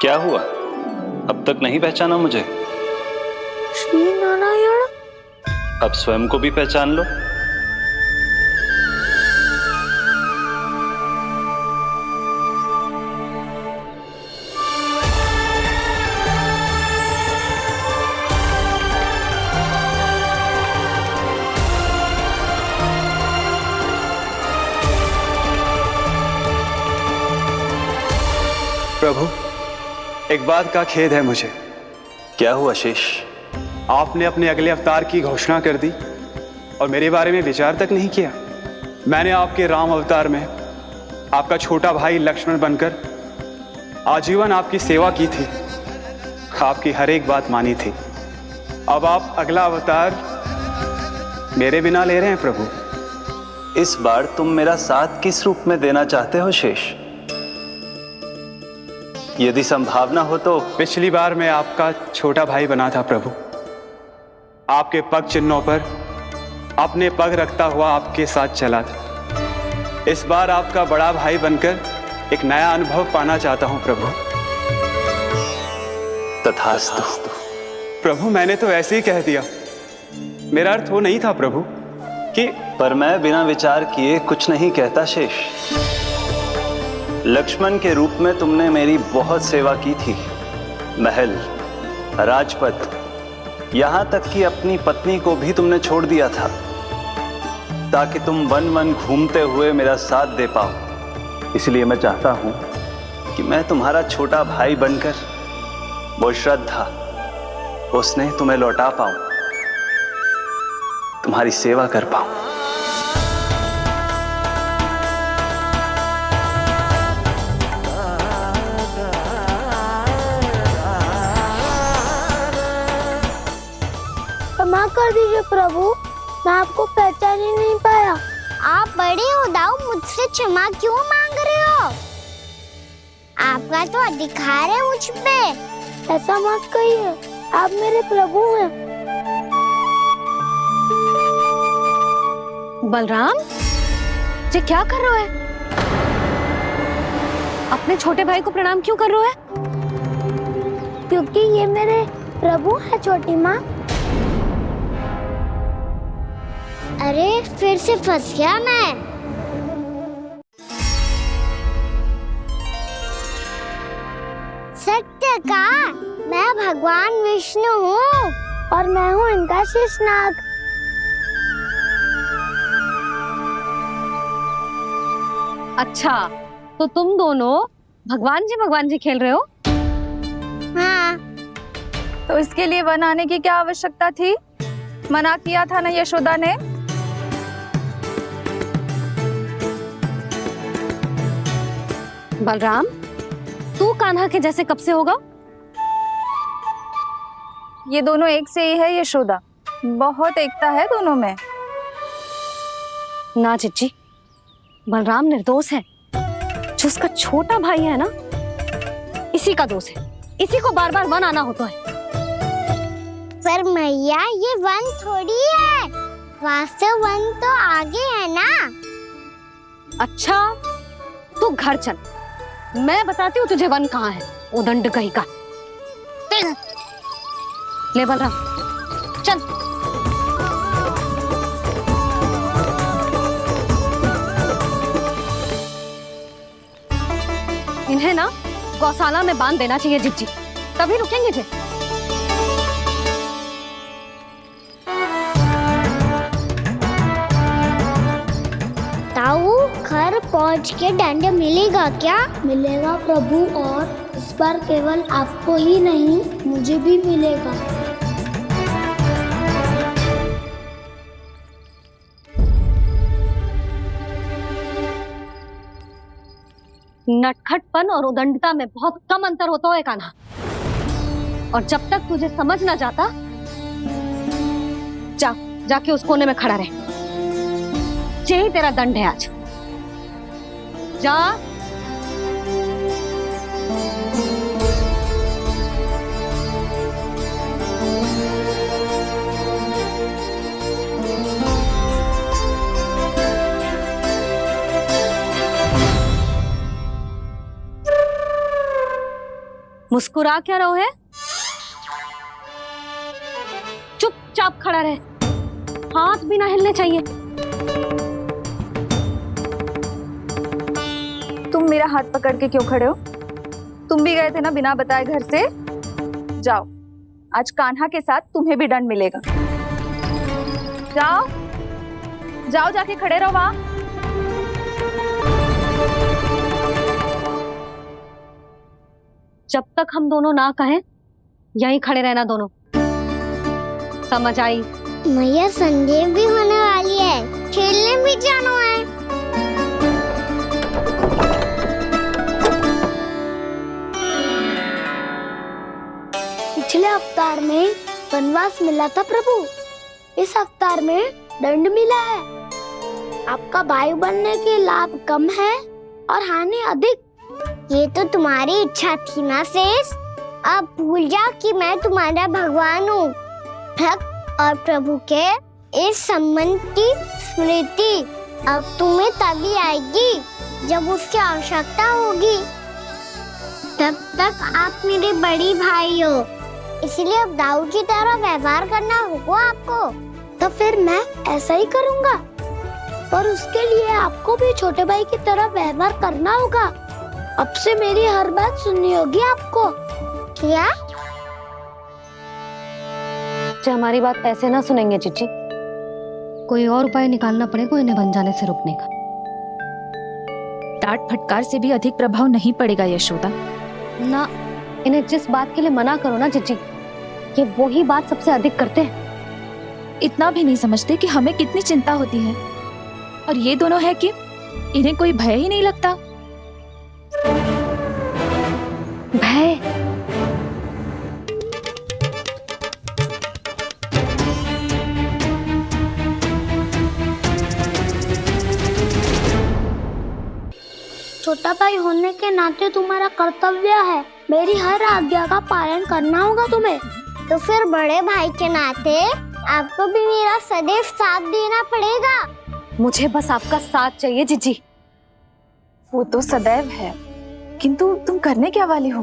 क्या हुआ? अब तक नहीं पहचाना मुझे? श्री नारायण। अब स्वयं को भी पहचान लो। प्रभु, एक बात का खेद है मुझे। क्या हुआ शेष? आपने अपने अगले अवतार की घोषणा कर दी और मेरे बारे में विचार तक नहीं किया। मैंने आपके राम अवतार में आपका छोटा भाई लक्ष्मण बनकर आजीवन आपकी सेवा की थी, आपकी हर एक बात मानी थी। अब आप अगला अवतार मेरे बिना ले रहे हैं प्रभु। इस बार तुम मेरा साथ किस रूप में देना चाहते हो शेष? यदि संभावना हो तो। पिछली बार मैं आपका छोटा भाई बना था प्रभु, आपके पग चिन्हों पर अपने पग रखता हुआ आपके साथ चला था। इस बार आपका बड़ा भाई बनकर एक नया अनुभव पाना चाहता हूं प्रभु। तथास्तु। प्रभु, मैंने तो ऐसे ही कह दिया, मेरा अर्थ वो नहीं था प्रभु कि। पर मैं बिना विचार किए कुछ नहीं कहता शेष। लक्ष्मण के रूप में तुमने मेरी बहुत सेवा की थी। महल, राजपथ, यहां तक कि अपनी पत्नी को भी तुमने छोड़ दिया था ताकि तुम वन वन घूमते हुए मेरा साथ दे पाओ। इसलिए मैं चाहता हूं कि मैं तुम्हारा छोटा भाई बनकर वो श्रद्धा, वो स्नेह तुम्हें लौटा पाऊं, तुम्हारी सेवा कर पाऊं। क्षमा कर दीजिए प्रभु, मैं आपको पहचान ही नहीं पाया। आप बड़े हो दाऊ, मुझसे क्षमा क्यों मांग रहे हो? आपका तो अधिकार है मुझ पे। ऐसा मत कहिए, आप मेरे प्रभु हैं। बलराम जी, क्या कर रहे हो? अपने छोटे भाई को प्रणाम क्यों कर रहे हो? क्योंकि ये मेरे प्रभु है छोटी माँ। अरे फिर से फंस गया मैं। सत्य का, मैं भगवान विष्णु हूँ और मैं हूँ इनका शेषनाग। अच्छा, तो तुम दोनों भगवान जी खेल रहे हो? हाँ। तो इसके लिए वन आने की क्या आवश्यकता थी? मना किया था ना यशोदा ने। बलराम, तू कान्हा के जैसे कब से होगा? ये दोनों एक से ही है यशोदा, बहुत एकता है दोनों में। ना चिच्ची, बलराम निर्दोष है। जो उसका छोटा भाई है ना, इसी का दोष है। इसी को बार बार वन आना होता है। पर मैया, ये वन थोड़ी है, वास्तव वन तो आगे है ना। अच्छा, तू घर चल, मैं बताती हूँ तुझे वन कहाँ है। उदंड कहीं का। ले बलराम, चल। इन्हें ना गौशाला में बांध देना चाहिए जिज्जी, तभी रुकेंगे जे। ताऊ, घर पहुँच के दंड मिलेगा क्या? मिलेगा प्रभु, और इस बार केवल आपको ही नहीं, मुझे भी मिलेगा। नटखटपन और उदंडता में बहुत कम अंतर होता है कान्हा, और जब तक तुझे समझ ना जाता, जाके उस कोने में खड़ा रहे। यही तेरा दंड है आज। जा। मुस्कुरा क्या रहो है? चुपचाप खड़ा रहे, हाथ भी ना हिलने चाहिए। तुम मेरा हाथ पकड़ के क्यों खड़े हो? तुम भी गए थे ना बिना बताए घर से। जाओ, आज कान्हा के साथ तुम्हें भी दंड मिलेगा। जाओ जाओ, जाके खड़े रहो वहां। जब तक हम दोनों ना कहें यहीं खड़े रहना दोनों, समझ आई? मैया संध्या भी होने वाली है, खेलने भी जाना है। पिछले अवतार में वनवास मिला था प्रभु, इस अवतार में दंड मिला है। आपका भाई बनने के लाभ कम है और हानि अधिक। ये तो तुम्हारी इच्छा थी ना शेष। अब भूल जाओ कि मैं तुम्हारा भगवान हूँ। भक्त और प्रभु के इस संबंध की स्मृति अब तुम्हें तभी आएगी जब उसकी आवश्यकता होगी। तब तक आप मेरे बड़ी भाई हो, इसलिए अब दाऊ की तरह व्यवहार करना होगा आपको। तो फिर मैं ऐसा ही करूँगा, पर उसके लिए आपको भी छोटे भाई की तरह व्यवहार करना होगा। अब से मेरी हर बात सुननी होगी आपको। क्या? जो हमारी बात ऐसे ना सुनेंगे चिच्ची, कोई और उपाय निकालना पड़ेगा इन्हें बन जाने से रुकने का। डांट फटकार से भी अधिक प्रभाव नहीं पड़ेगा यशोदा। ना, इन्हें जिस बात के लिए मना करो ना चिच्ची, ये वही बात सबसे अधिक करते हैं। इतना भी नहीं समझते कि हमें कितनी चिंता होती है, और ये दोनों है कि इन्हें कोई भय ही नहीं लगता। भय? छोटा भाई होने के नाते तुम्हारा कर्तव्य है, मेरी हर आज्ञा का पालन करना होगा तुम्हें। तो फिर बड़े भाई के नाते आपको भी मेरा सदैव साथ देना पड़ेगा। मुझे बस आपका साथ चाहिए जीजी। वो तो सदैव है, किंतु तुम करने क्या वाली हो?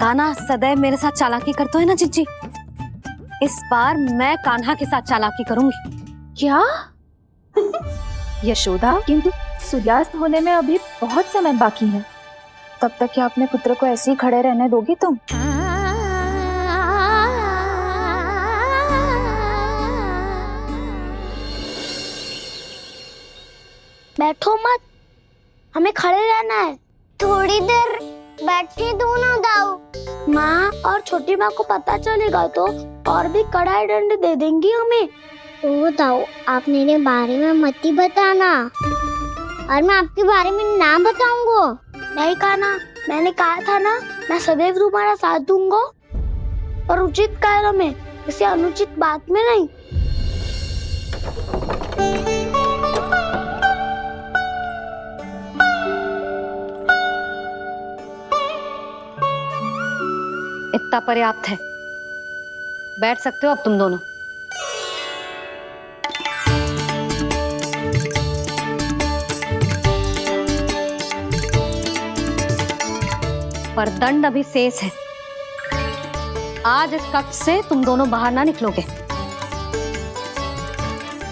कान्हा सदैव मेरे साथ चालाकी करता है ना जीजी, इस बार मैं कान्हा के साथ चालाकी करूंगी। क्या? यशोदा, किंतु सूर्यास्त होने में अभी बहुत समय बाकी है। तब तक क्या अपने पुत्र को ऐसे ही खड़े रहने दोगी तुम? बैठो मत, हमें खड़े रहना है। थोड़ी देर बैठे दो ना दाऊ। माँ और छोटी माँ को पता चलेगा तो और भी कड़ा दंड दे देंगी हमें। ओ दाऊ, आप मेरे बारे में मत ही बताना, और मैं आपके बारे में ना बताऊंगा। नहीं कान्हा, मैंने कहा था ना, मैं सदैव तुम्हारा साथ दूंगा, और उचित कार्य में, किसी अनुचित बात में नहीं। इतना पर्याप्त है, बैठ सकते हो अब तुम दोनों। पर दंड अभी शेष है। आज इस कक्ष से तुम दोनों बाहर ना निकलोगे,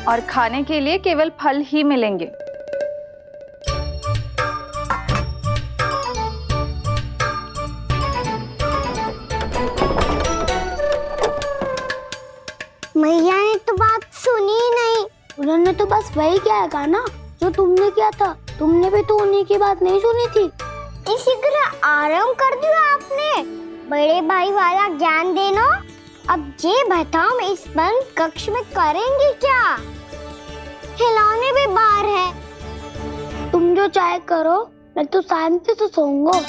और खाने के लिए केवल फल ही मिलेंगे। मैया ने तो बात सुनी ही नहीं। उन्होंने तो बस वही किया है ना जो तुमने किया था। तुमने भी तो उन्हीं की बात नहीं सुनी थी। इसी तरह आराम कर दिया आपने। बड़े भाई वाला ज्ञान देना। अब ये बताओ, इस बंद कक्ष में करेंगे क्या? खिलौने भी बाहर है। तुम जो चाहे करो, मैं तो शांति से सोऊंगा।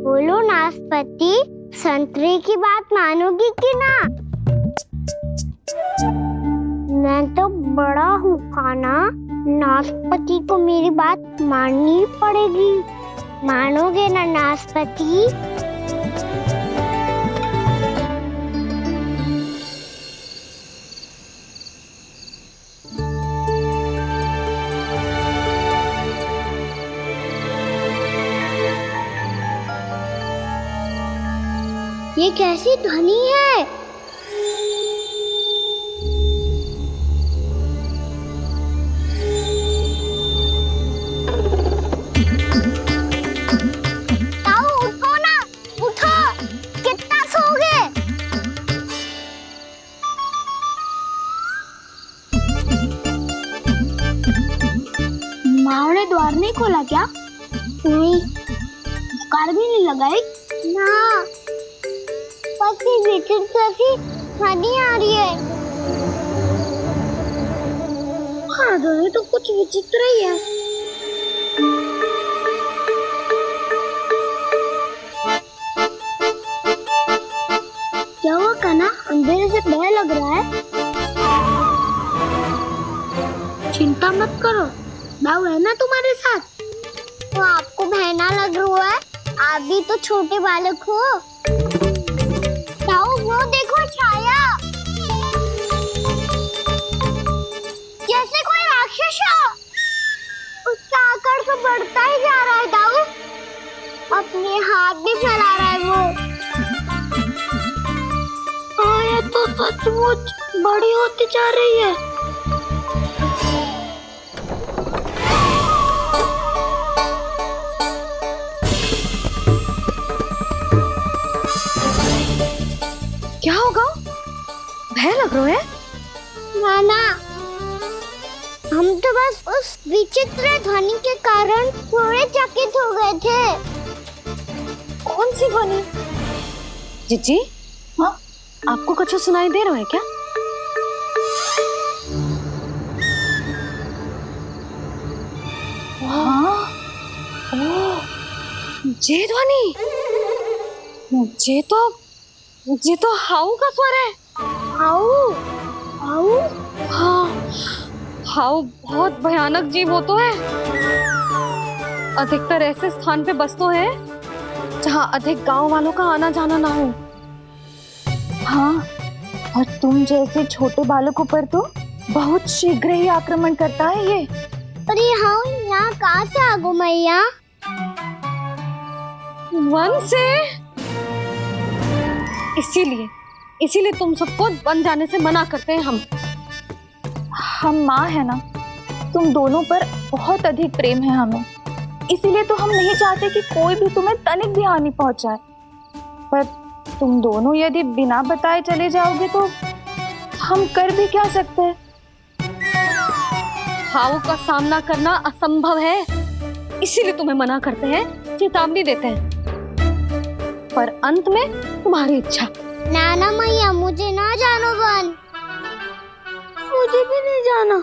बोलो नाशपाती, संतरे की बात मानोगी कि ना? मैं तो बड़ा हूँ कान्हा, नाशपति को मेरी बात माननी पड़ेगी। मानोगे ना नाशपति? ये कैसी ध्वनि है? ताऊ उठो ना, उठो, कितना सोओगे? माँ ने द्वार नहीं खोला क्या? नहीं कार भी नहीं लगाई? ना, बस ये विचित्र सी ध्वनि आ रही है। हाँ ध्वनि तो कुछ विचित्र ही है। क्या हुआ कान्हा, अंधेरे से भय लग रहा है? चिंता मत करो, दाऊ है ना तुम्हारे साथ। तो आपको बहना लग रहा है? आप भी तो छोटे बालक हो। ताऊ वो देखो छाया, जैसे कोई राक्षस हो। उसका आकार तो बढ़ता ही जा रहा है ताऊ, अपने हाथ भी फैला रहा है वो। हाँ ये तो सचमुच बड़ी होती जा रही है। क्या होगा? भय लग रहा है? नाना, हम तो बस उस विचित्र ध्वनि के कारण थोड़े चकित हो गए थे। कौन सी ध्वनि? जीजी, हाँ आपको कुछ सुनाई दे रहा है क्या? हाँ, ओह, ये ध्वनि, ये तो हाउ का स्वर है। हाउ, हाउ, हाँ, हाउ बहुत भयानक जीव हो तो है। अधिकतर ऐसे स्थान पे बसते हैं जहाँ अधिक गांव वालों का आना जाना ना हो। हाँ, और तुम जैसे छोटे बालकों पर तो बहुत शीघ्र ही आक्रमण करता है ये। अरे हाउ यहाँ कहाँ से आ गो मैया? वन से। इसीलिए तुम सबको वन जाने से मना करते हैं हम माँ है ना, तुम दोनों पर बहुत अधिक प्रेम है हमें, इसीलिए तो हम नहीं चाहते कि कोई भी तुम्हें तनिक भी हानि पहुंचाए। पर तुम दोनों यदि बिना बताए चले जाओगे तो हम कर भी क्या सकते हैं? हाउ का सामना करना असंभव है, इसीलिए तुम्हें मना करते हैं, चेतावनी देते हैं। पर अंत में तुम्हारी इच्छा। नाना मैया मुझे ना जानो वन। मुझे भी नहीं जाना।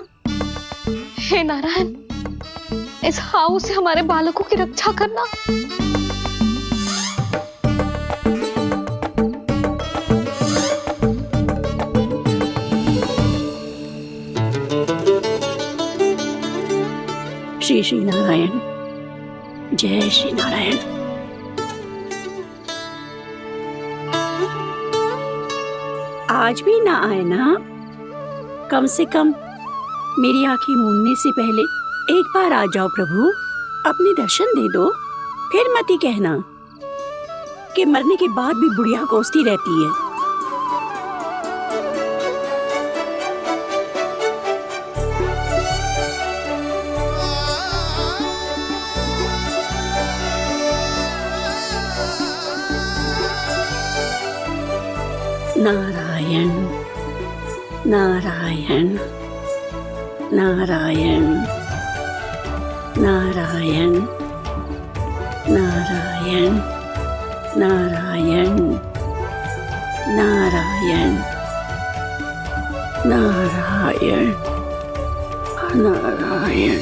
हे नारायण, इस हाउ से हमारे बालकों की रक्षा करना। श्री श्री नारायण, जय श्री नारायण। आज भी ना आए ना? कम से कम मेरी आंखें मूंदने से पहले एक बार आ जाओ प्रभु, अपने दर्शन दे दो। फिर मत ही कहना कि मरने के बाद भी बुढ़िया कोसती रहती है। नारायण नारायण नारायण नारायण नारायण नारायण नारायण नारायण नारायण।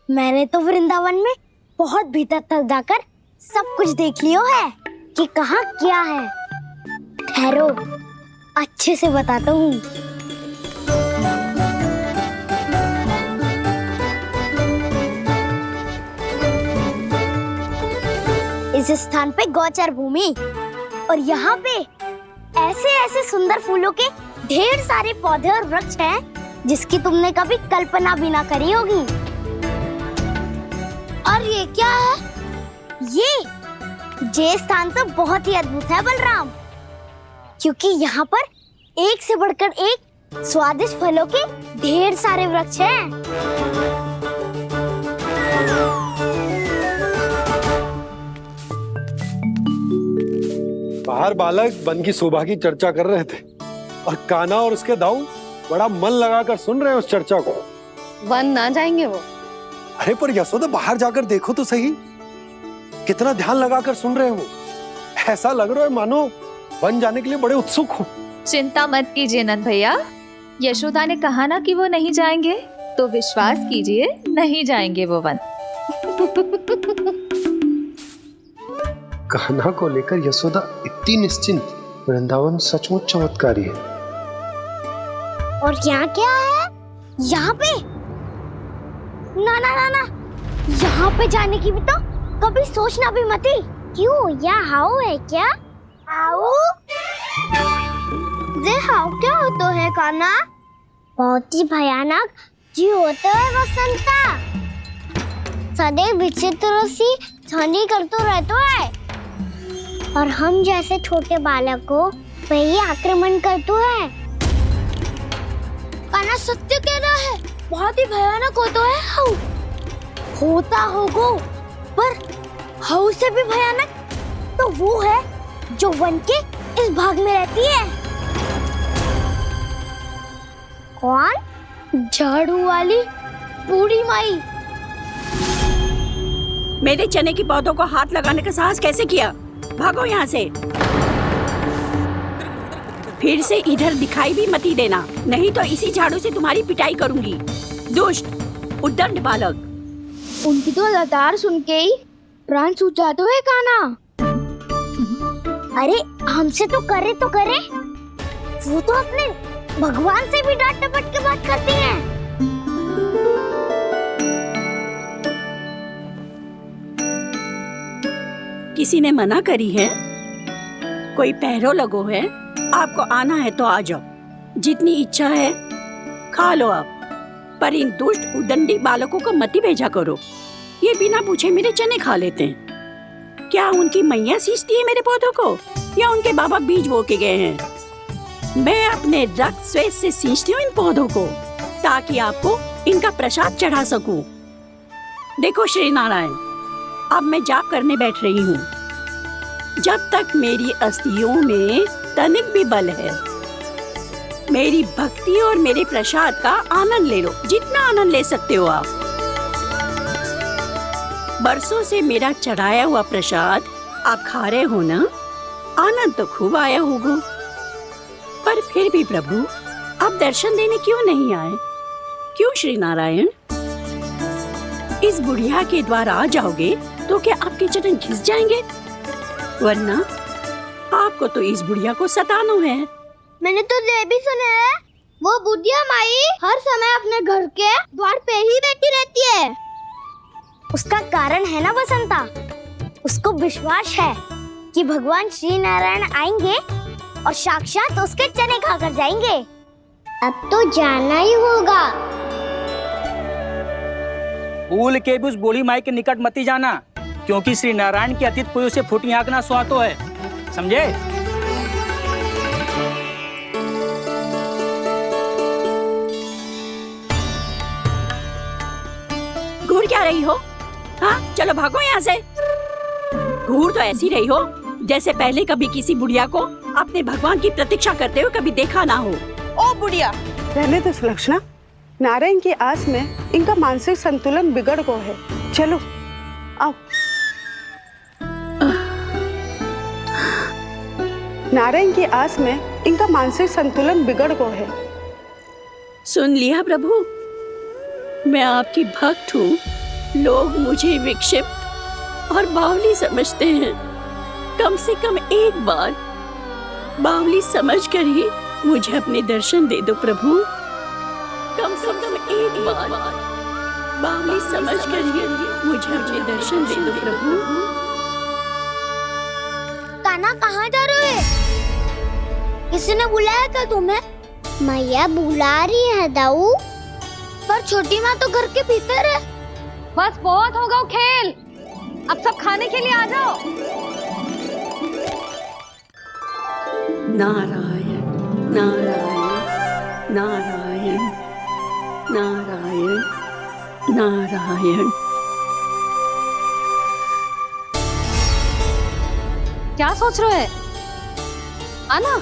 मैंने तो वृंदावन में बहुत भीतर तक जाकर सब कुछ देख लियो है कि कहाँ क्या है। ठहरो, अच्छे से बताता हूँ। इस स्थान पे गोचर भूमि और यहाँ पे ऐसे ऐसे सुंदर फूलों के ढेर सारे पौधे और वृक्ष हैं जिसकी तुमने कभी कल्पना भी ना करी होगी। और ये क्या है? ये स्थान तो बहुत ही अद्भुत है बलराम, क्योंकि यहाँ पर एक से बढ़कर एक स्वादिष्ट फलों के ढेर सारे वृक्ष हैं। बाहर बालक वन की शोभा की चर्चा कर रहे थे और कान्हा और उसके दाऊ बड़ा मन लगाकर सुन रहे हैं उस चर्चा को। वन ना जाएंगे वो? अरे पर यशोदा बाहर जाकर देखो तो सही, कितना ध्यान लगाकर सुन रहे हो। ऐसा लग रहा है मानो वन जाने के लिए बड़े उत्सुक हो। चिंता मत कीजिए नंद भैया, यशोदा ने कहा ना कि वो नहीं जाएंगे, तो विश्वास कीजिए नहीं जाएंगे वो वन। कान्हा को लेकर यशोदा इतनी निश्चिंत, वृंदावन सचमुच चमत्कारी है। और यहाँ क्या है? यहाँ पे ना ना ना ना, यहाँ पे जाने की भी तो कभी सोचना भी मत ही। क्यों, यहाँ हाउ है क्या? हाउ? ये हाउ क्या होता है कान्हा? बहुत ही भयानक जी होता है वसंता। सदैव विचित्र सी ध्वनि करते रहता है और हम जैसे छोटे बालक को वही आक्रमण करते हैं। कान्हा सत्य कह रहा है, बहुत ही भयानक होता है हाउ। होता होगा, पर हाउ से भी भयानक तो वो है जो वन के इस भाग में रहती है। कौन? झाड़ू वाली बूढ़ी माई। मेरे चने की पौधों को हाथ लगाने का साहस कैसे किया? भागो यहाँ से। फिर से इधर दिखाई भी मत ही देना, नहीं तो इसी झाड़ू से तुम्हारी पिटाई करूंगी। दुष्ट उद्दंड बालक। उनकी तो लतार सुन के ही प्राण सूझ जाते हैं कान्हा। अरे हमसे तो करे, वो तो अपने भगवान से भी डांट डपट के बात करती हैं। किसी ने मना करी है? कोई पहरो लगो है? आपको आना है तो आ जाओ, जितनी इच्छा है खा लो आप, पर इन दुष्ट उदंडी बालकों को मत ही भेजा करो। ये बिना पूछे मेरे चने खा लेते हैं। क्या उनकी मैया सींचती है मेरे पौधों को, या उनके बाबा बीज बो के गए हैं? मैं अपने रक्त स्वेद से सींचती हूँ इन पौधों को, ताकि आपको इनका प्रसाद चढ़ा सकूं। देखो श्री नारायण, अब मैं जाप करने बैठ रही हूँ। जब तक मेरी अस्थियों में तनिक भी बल है, मेरी भक्ति और मेरे प्रसाद का आनंद ले लो, जितना आनंद ले सकते हो आप। बरसों से मेरा चढ़ाया हुआ प्रसाद आप खा रहे हो ना, आनंद तो खूब आया होगा। पर फिर भी प्रभु, आप दर्शन देने क्यों नहीं आए? क्यों श्री नारायण? इस बुढ़िया के द्वार आ जाओगे तो क्या आपके चरण घिस जाएंगे? वरना आपको तो इस बुढ़िया को सताना है। मैंने तो ये भी सुना है, वो बुढ़िया माई हर समय अपने घर के द्वार पे ही बैठी रहती है। उसका कारण है ना बसंता, उसको विश्वास है कि भगवान श्री नारायण आएंगे और साक्षात उसके चने खाकर जाएंगे। अब तो जाना ही होगा। भूल के भी उस बूढ़ी माई के निकट मत ही जाना, क्योंकि श्री नारायण की अतीत पुरुष से फूटी आंख ना सुहातो है, समझे? घूर क्या रही हो? हाँ, चलो भागो यहाँ से। घूर तो ऐसी रही हो जैसे पहले कभी किसी बुढ़िया को अपने भगवान की प्रतीक्षा करते हुए कभी देखा ना हो। ओ बुढ़िया, रहने दो सुलक्षणा। नारायण की आस में इनका मानसिक संतुलन बिगड़ गया है। चलो आओ। नारायण की आस में इनका मानसिक संतुलन बिगड़ गया है। सुन लिया प्रभु, मैं आपकी भक्त हूँ। लोग मुझे विक्षिप्त और बावली समझते हैं। कम से कम एक बार बावली समझकर ही मुझे अपने दर्शन दे दो प्रभु। कम से कम एक बार बावली समझ कर मुझे अपने दर्शन दे दो प्रभु। कान्हा कहाँ जा रहे हो? किसी ने बुलाया क्या तुम्हें? मैया बुला रही है दाऊ। पर छोटी माँ तो घर के भीतर है। बस बहुत होगा वो खेल, अब सब खाने के लिए आ जाओ। नारायण नारायण नारायण नारायण नारायण। क्या सोच रहे हैं? आना।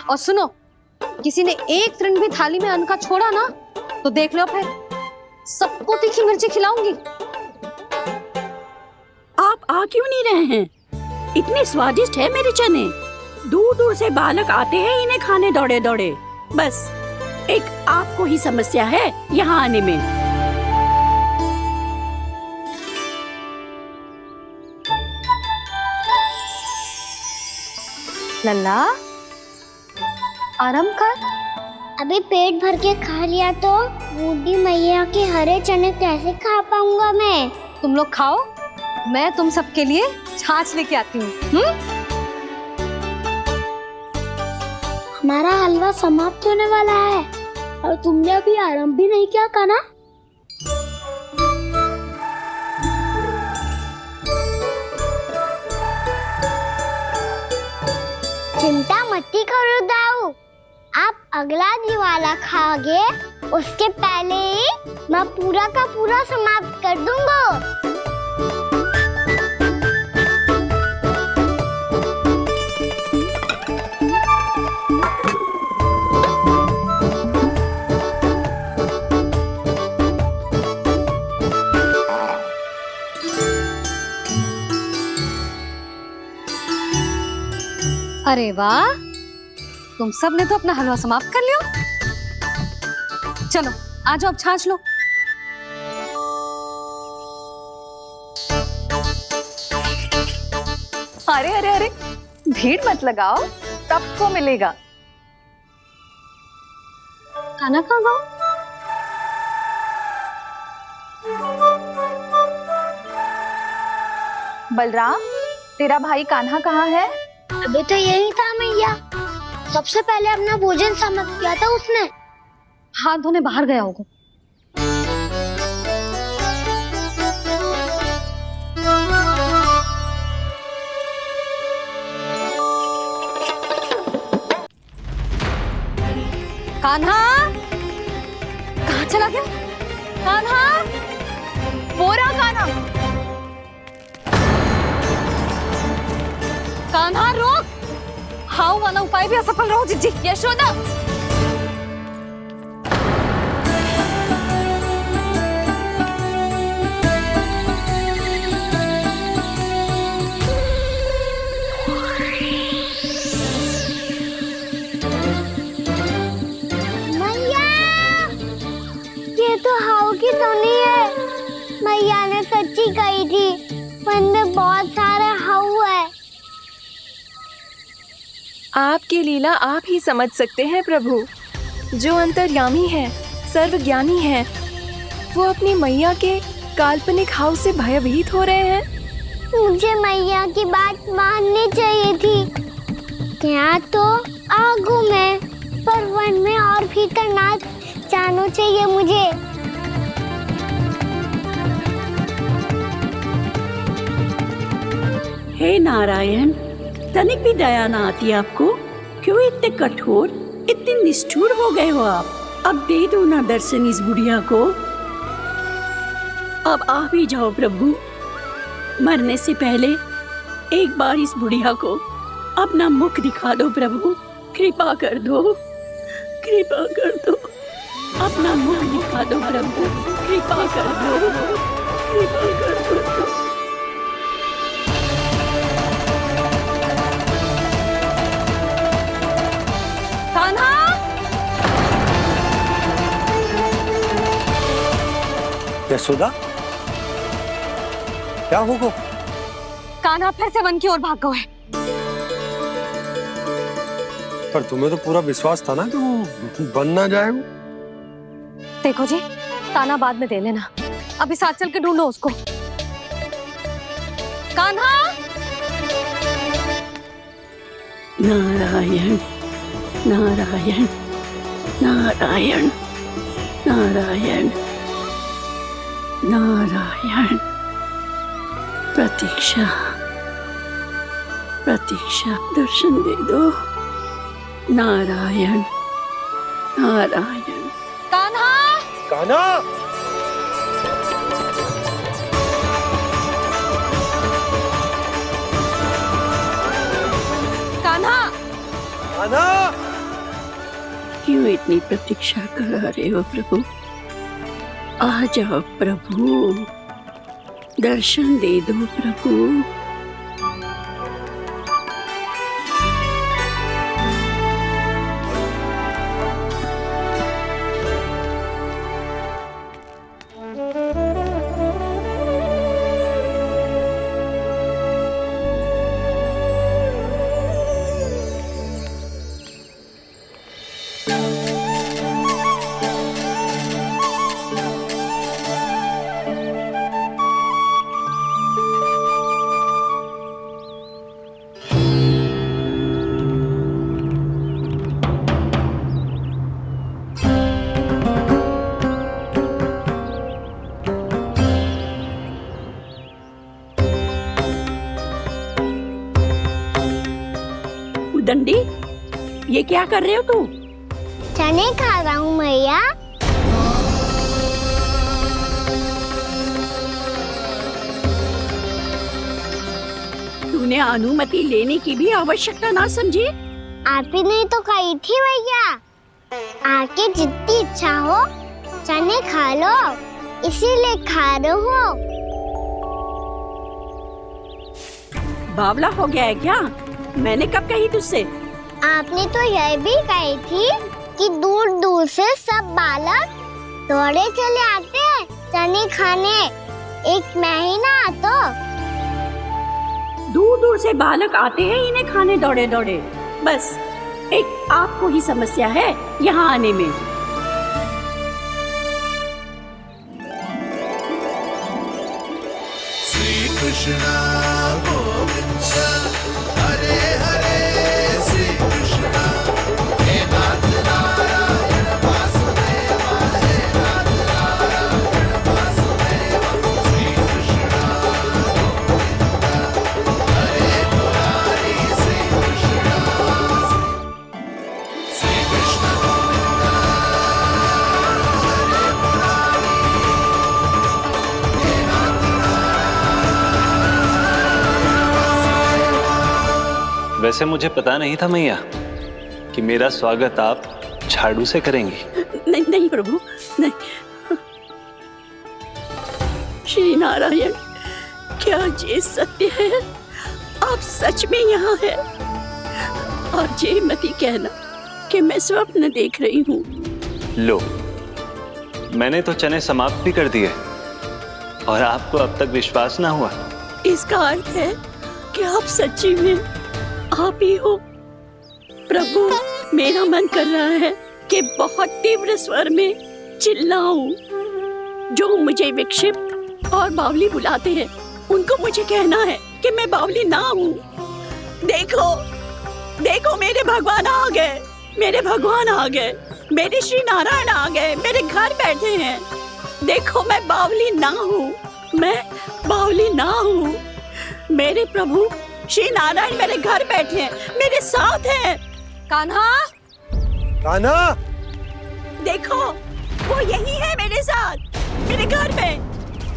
और सुनो, किसी ने एक तृण भी थाली में अन्न का छोड़ा ना तो देख लो, फिर सबको तीखी मिर्ची खिलाऊंगी। आप आ क्यों नहीं रहे हैं? इतने स्वादिष्ट है मेरे चने। दूर दूर से बालक आते हैं इन्हें खाने दौड़े दौड़े। बस एक आपको ही समस्या है यहाँ आने में। लल्ला, आराम कर। अभी पेट भर के खा लिया तो बूढ़ी मैया के हरे चने कैसे खा पाऊंगा मैं? तुम लोग खाओ, मैं तुम सबके लिए छाछ लेके आती हूँ। हमारा हलवा समाप्त होने वाला है और तुमने अभी आराम भी नहीं किया कान्हा। चिंता मत करो दाऊ, आप अगला दिवाला खाओगे उसके पहले ही मैं पूरा का पूरा समाप्त कर दूंगा। अरे वाह, तुम सब ने तो अपना हलवा समाप्त कर लिया। चलो आ जाओ, अब छाछ लो। अरे अरे अरे, भीड़ मत लगाओ, सबको मिलेगा। खाना खा गो। बलराम, तेरा भाई कान्हा कहाँ है? अभी तो यही था मैया, सबसे पहले अपना भोजन समाप्त किया था उसने। हाथ धोने बाहर गया होगा। कान्हा कहाँ चला गया? कान्हा, वो रहा कान्हा। कान्हा रोक, हाउ वाला उपाय भी असफल रहो जिज्जी। यशोदा, मैया, ये तो हाउ की धुनी है। मैया ने सच्ची कही थी, वन में बहुत सारे हाउ है। आपकी लीला आप ही समझ सकते हैं प्रभु। जो अंतर्यामी है, सर्वज्ञानी है, वो अपनी मैया के काल्पनिक हाव से भयभीत हो रहे हैं। मुझे मैया की बात माननी चाहिए थी। क्या तो आगू में, पर वन में और भीतर ना जाना चाहिए मुझे। हे नारायण, तनिक भी दया ना आती आपको? क्यों इतने कठोर, इतने निष्ठुर हो गए हो आप? अब दे दो ना दर्शन इस बुढ़िया को। अब आ भी जाओ प्रभु। मरने से पहले एक बार इस बुढ़िया को अपना मुख दिखा दो प्रभु। कृपा कर दो, कृपा कर दो। अपना मुख दिखा दो प्रभु, कृपा कर दो, कृपा कर दो। कान्हा, यशोदा, क्या होगा? कान्हा फिर से वन की ओर भाग गए। पर तुम्हें तो पूरा विश्वास था ना कि वो बन ना जाए। वो देखो जी, ताना बाद में दे लेना, अभी साथ चल के ढूंढो उसको। कान्हा! नारायण नारायण नारायण नारायण नारायण। प्रतीक्षा प्रतीक्षा, दर्शन दे दो। नारायण नारायण। कान्हा! कान्हा! कान्हा! कान्हा! क्यों इतनी प्रतीक्षा करा रहे हो प्रभु? आ जाओ प्रभु, दर्शन दे दो प्रभु। दंडी, ये क्या कर रहे हो तू? चने खा रहा हूँ मैया। तूने अनुमति लेने की भी आवश्यकता ना समझी? आप ही ने तो कही थी भैया, आके जितनी इच्छा हो चने खा लो, इसीलिए खा रहे हो। बावला हो गया है क्या? मैंने कब कही तुझसे? आपने तो यह भी कही थी कि दूर दूर से सब बालक दौड़े चले आते हैं चने खाने, एक महीना तो दूर दूर से बालक आते हैं इन्हें खाने दौड़े दौड़े। बस एक आपको ही समस्या है यहाँ आने में। श्री कृष्ण गोविंद हरे हरे, श्री कृष्ण हे नाथ नारायण वासुदेव, हे नाथ नारायण वासुदेव। श्री कृष्ण गोविंद हरे मुरारी, श्री कृष्ण श्री कृष्ण गोविंद हरे मुरारी, हे नाथ वैसे मुझे पता नहीं था मैया कि मेरा स्वागत आप झाड़ू से करेंगी। नहीं नहीं प्रभु, नहीं। श्री नारायण, क्या ये सत्य है? आप सच में यहाँ हैं? और ये मत ही कहना कि मैं स्वप्न देख रही हूँ। लो, मैंने तो चने समाप्त भी कर दिए और आपको अब तक विश्वास ना हुआ। इसका अर्थ है कि आप सच्ची में आप ही हो। प्रभु, मेरा मन कर रहा है कि बहुत तीव्र स्वर में चिल्लाऊं। जो मुझे विक्षिप्त और बावली बुलाते हैं उनको मुझे कहना है कि मैं बावली ना हूँ। देखो देखो, मेरे भगवान आ गए, मेरे भगवान आ गए, मेरे श्री नारायण आ गए, मेरे घर बैठे हैं। देखो, मैं बावली ना हूँ, मैं बावली ना हूँ। मेरे प्रभु श्री नारायण मेरे घर बैठे हैं, मेरे साथ हैं। कान्हा! कान्हा! देखो, वो यही है मेरे साथ, मेरे घर में,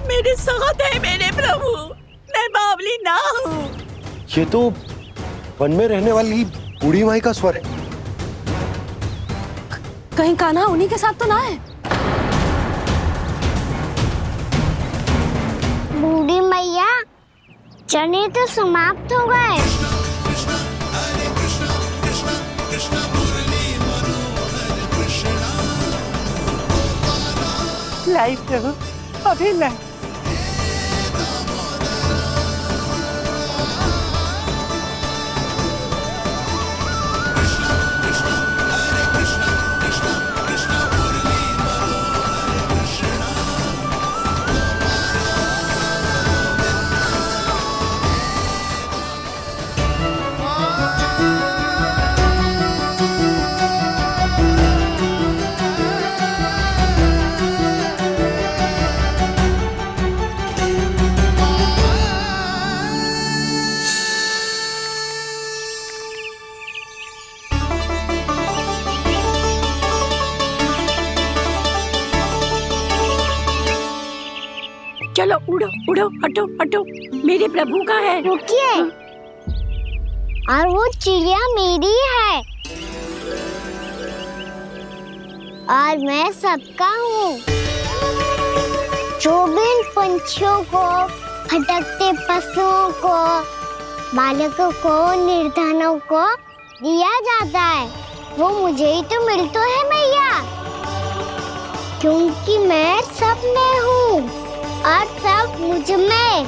मेरे साथ है मेरे प्रभु। मैं बावली ना हूँ। ये तो वन में रहने वाली बूढ़ी माई का स्वर है। कहीं कान्हा उन्हीं के साथ तो ना है? बूढ़ी मैया, चने तो समाप्त हो गए। लाई प्रभु, अभी लाई। चलो उड़ो उड़ो, हटो हटो, मेरे प्रभु का है। रुकिए, और वो चिड़िया मेरी है और मैं सबका हूँ। जो भी इन पंछियों को, भटकते पशुओं को, बालकों को, निर्धनों को दिया जाता है, वो मुझे ही तो मिलता है मैया, क्योंकि मैं सब में हूँ और सब मुझ में।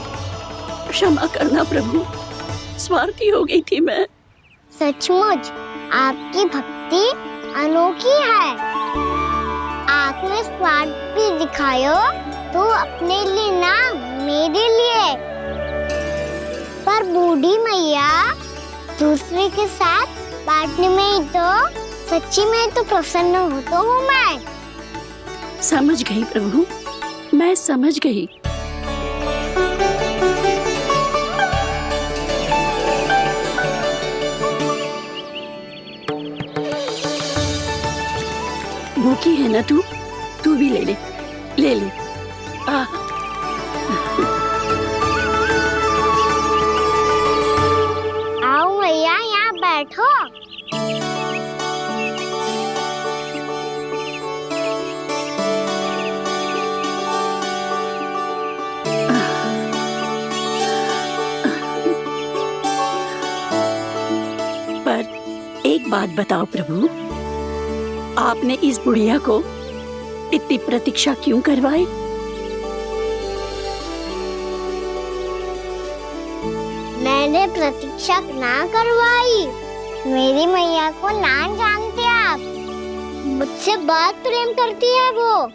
क्षमा करना प्रभु, स्वार्थी हो गई थी मैं। सचमुच आपकी भक्ति अनोखी है। आपने स्वार्थ भी दिखायो तो अपने लिए ना, मेरे लिए। पर बूढ़ी मैया दूसरे के साथ बांटने में ही तो सच्ची में तो प्रसन्न होता हूँ मैं। समझ गई प्रभु, मैं समझ गई। भूखी है ना तू? तू भी ले ले, ले ले। आओ मैया, यहाँ बैठो। पर एक बात बताओ प्रभु, आपने इस बुढ़िया को इतनी प्रतीक्षा क्यों करवाई? मैंने प्रतीक्षा ना करवाई। मेरी मैया को ना जानते आप, मुझसे बहुत प्रेम करती है वो।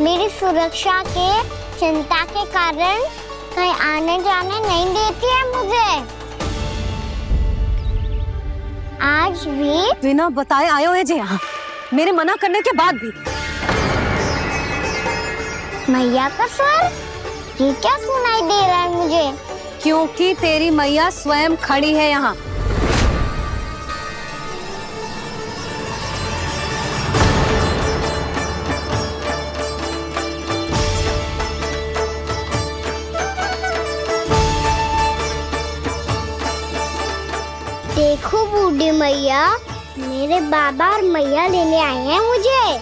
मेरी सुरक्षा के चिंता के कारण कहीं आने जाने नहीं देती है मुझे। आज भी बिना बताए आयो है जे यहाँ, मेरे मना करने के बाद भी। मैया का स्वर, ये क्या सुनाई दे रहा है मुझे? क्योंकि तेरी मैया स्वयं खड़ी है यहाँ। देखो बूढ़ी मैया, मेरे बाबा और मैया लेने आए हैं मुझे।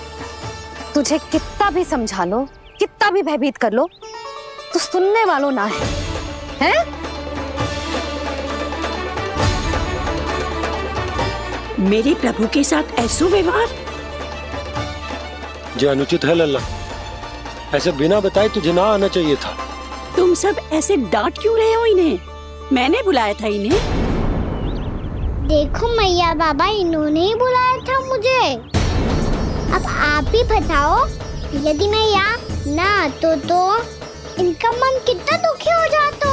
तुझे कितना भी समझा लो, कितना भी भयभीत कर लो, तो सुनने वालों ना है, हैं? मेरे प्रभु के साथ ऐसा व्यवहार जो अनुचित है लल्ला। ऐसे बिना बताए तुझे ना आना चाहिए था। तुम सब ऐसे डांट क्यों रहे हो इन्हें? मैंने बुलाया था इन्हें। देखो मैया बाबा, इन्होंने ही बुलाया था मुझे। अब आप ही बताओ, यदि मैं यहाँ ना आतो तो इनका मन कितना दुखी हो जाता।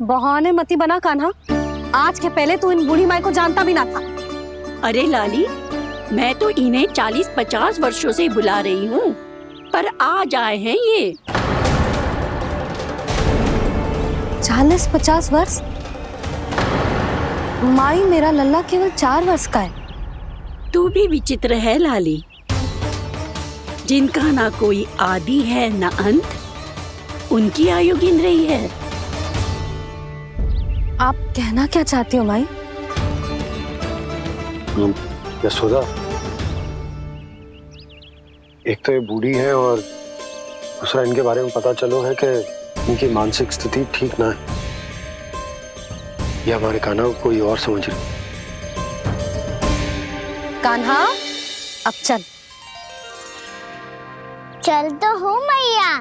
बहाने मती बना कान्हा, आज के पहले तू इन बूढ़ी माई को जानता भी ना था। अरे लाली, मैं तो इन्हें 40-50 वर्षों से बुला रही हूँ, पर आज आए हैं ये। 40-50 वर्ष? माई, मेरा लल्ला केवल 4 वर्ष का है। तू भी विचित्र है लाली, जिनका ना कोई आदि है ना अंत, उनकी आयु गिन रही है। आप कहना क्या चाहती हो माई? यशोदा, एक तो ये बूढ़ी है और दूसरा इनके बारे में पता चलो है कि इनकी मानसिक स्थिति ठीक ना है। ये हमारे कान्हा को कोई और समझ रही। कान्हा, अब चल। चल तो हो मैया।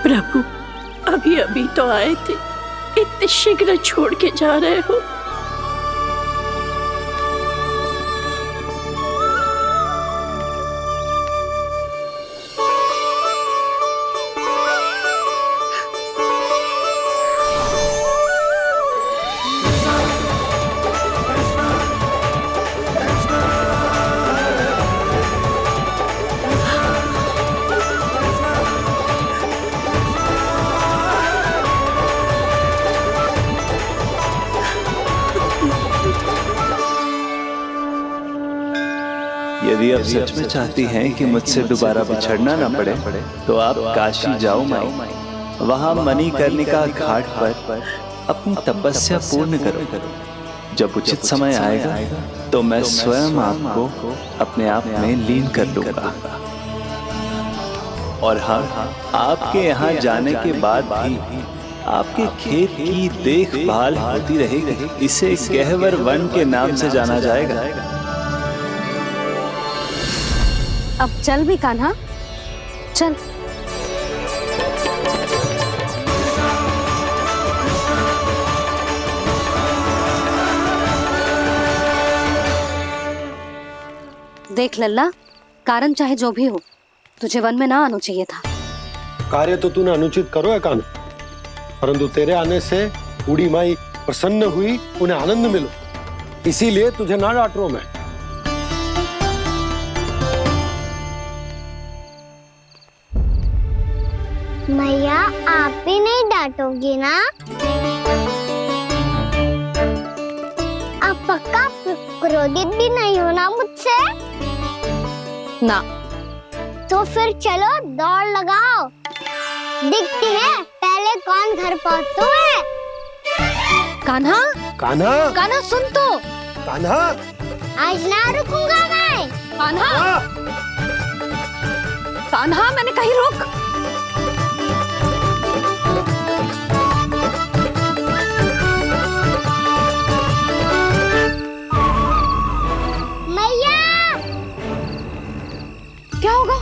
प्रभु, अभी अभी तो आए थे, इतने शीघ्र छोड़ के जा रहे हो। यदि आप सच में चाहती हैं कि मुझसे दोबारा बिछड़ना न पड़े तो आप काशी जाओ माई। वहां मणिकर्णिका घाट पर अपनी तपस्या पूर्ण करो। जब उचित समय आएगा तो मैं स्वयं आपको अपने आप में लीन कर लूंगा। और हाँ, आपके यहाँ जाने के बाद भी आपके खेत की देखभाल होती रहेगी। इसे गहवर वन के नाम से जाना जाएगा। अब चल भी कान्हा, चल। देख लल्ला, कारण चाहे जो भी हो, तुझे वन में ना आना चाहिए था। कार्य तो तूने अनुचित करो है कान्हा, परंतु तेरे आने से बूढ़ी माई प्रसन्न हुई, उन्हें आनंद मिलो, इसीलिए तुझे ना डांट रहा मैं। मैया, आप भी नहीं डांटोगी ना? आप पक्का क्रोधित भी नहीं हो ना मुझसे? ना। तो फिर चलो दौड़ लगाओ, दिखती है पहले कौन घर पहुंचता है। कान्हा, कान्हा, कान्हा सुन तो। कान्हा, आज ना रुकूंगा मैं। कान्हा, कान्हा, मैंने कहीं रुक। मैया, क्या होगा?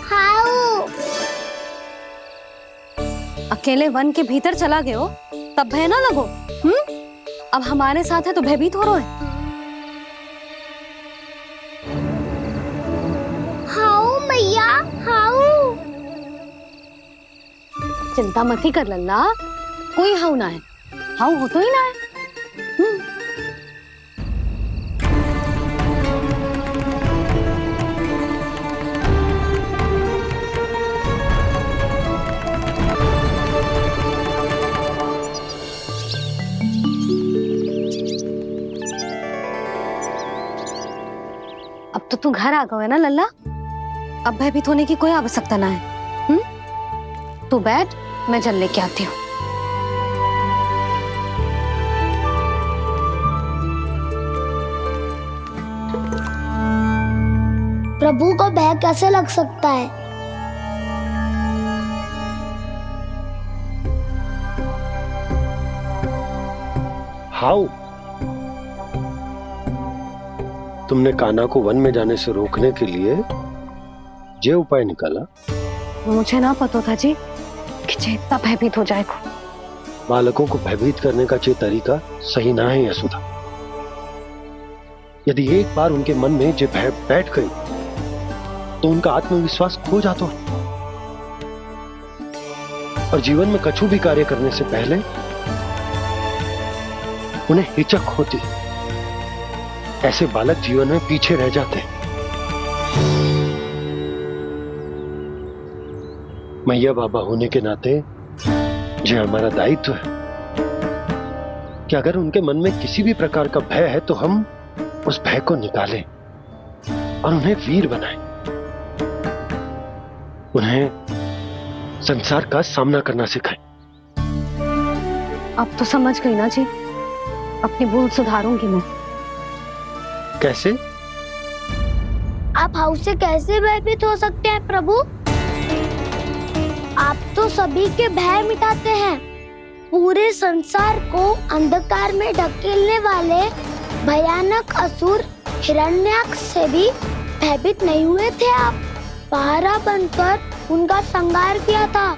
हाउ अकेले वन के भीतर चला गए हो तब भय ना लगो। अब हमारे साथ है तो भयभीत हो रहे हैं। हाउ मैया, हाउ। चिंता मत ही कर लल्ला, कोई हाउ ना है। हाउ हो तो ही ना है। अब तो तू घर आ गया है ना लल्ला, अब भयभीत होने की कोई आवश्यकता ना है। तू बैठ, मैं जल लेके आती हूँ। प्रभु को भय कैसे लग सकता है? हाउ? तुमने कान्हा को वन में जाने से रोकने के लिए ये उपाय निकाला? मुझे ना पता था जी कि जे इतना भयभीत हो जाएगा। बालकों को भयभीत करने का ये तरीका सही ना है यशोदा। यदि एक बार उनके मन में ये भय बैठ गई तो उनका आत्मविश्वास खो जाता है और जीवन में कछु भी कार्य करने से पहले उन्हें हिचक होती। ऐसे बालक जीवन में पीछे रह जाते हैं। मैया बाबा होने के नाते ये हमारा दायित्व है कि अगर उनके मन में किसी भी प्रकार का भय है तो हम उस भय को निकालें और उन्हें वीर बनाएं, उन्हें संसार का सामना करना सिखाएं। अब तो समझ गई ना जी, अपनी भूल सुधारूंगी मैं। कैसे? आप हाउ से कैसे भयभीत हो सकते हैं प्रभु? आप तो सभी के भय मिटाते हैं। पूरे संसार को अंधकार में ढकेलने वाले भयानक असुर हिरण्याक्ष से भी भयभीत नहीं हुए थे आप। पहरा बनकर उनका संहार किया था।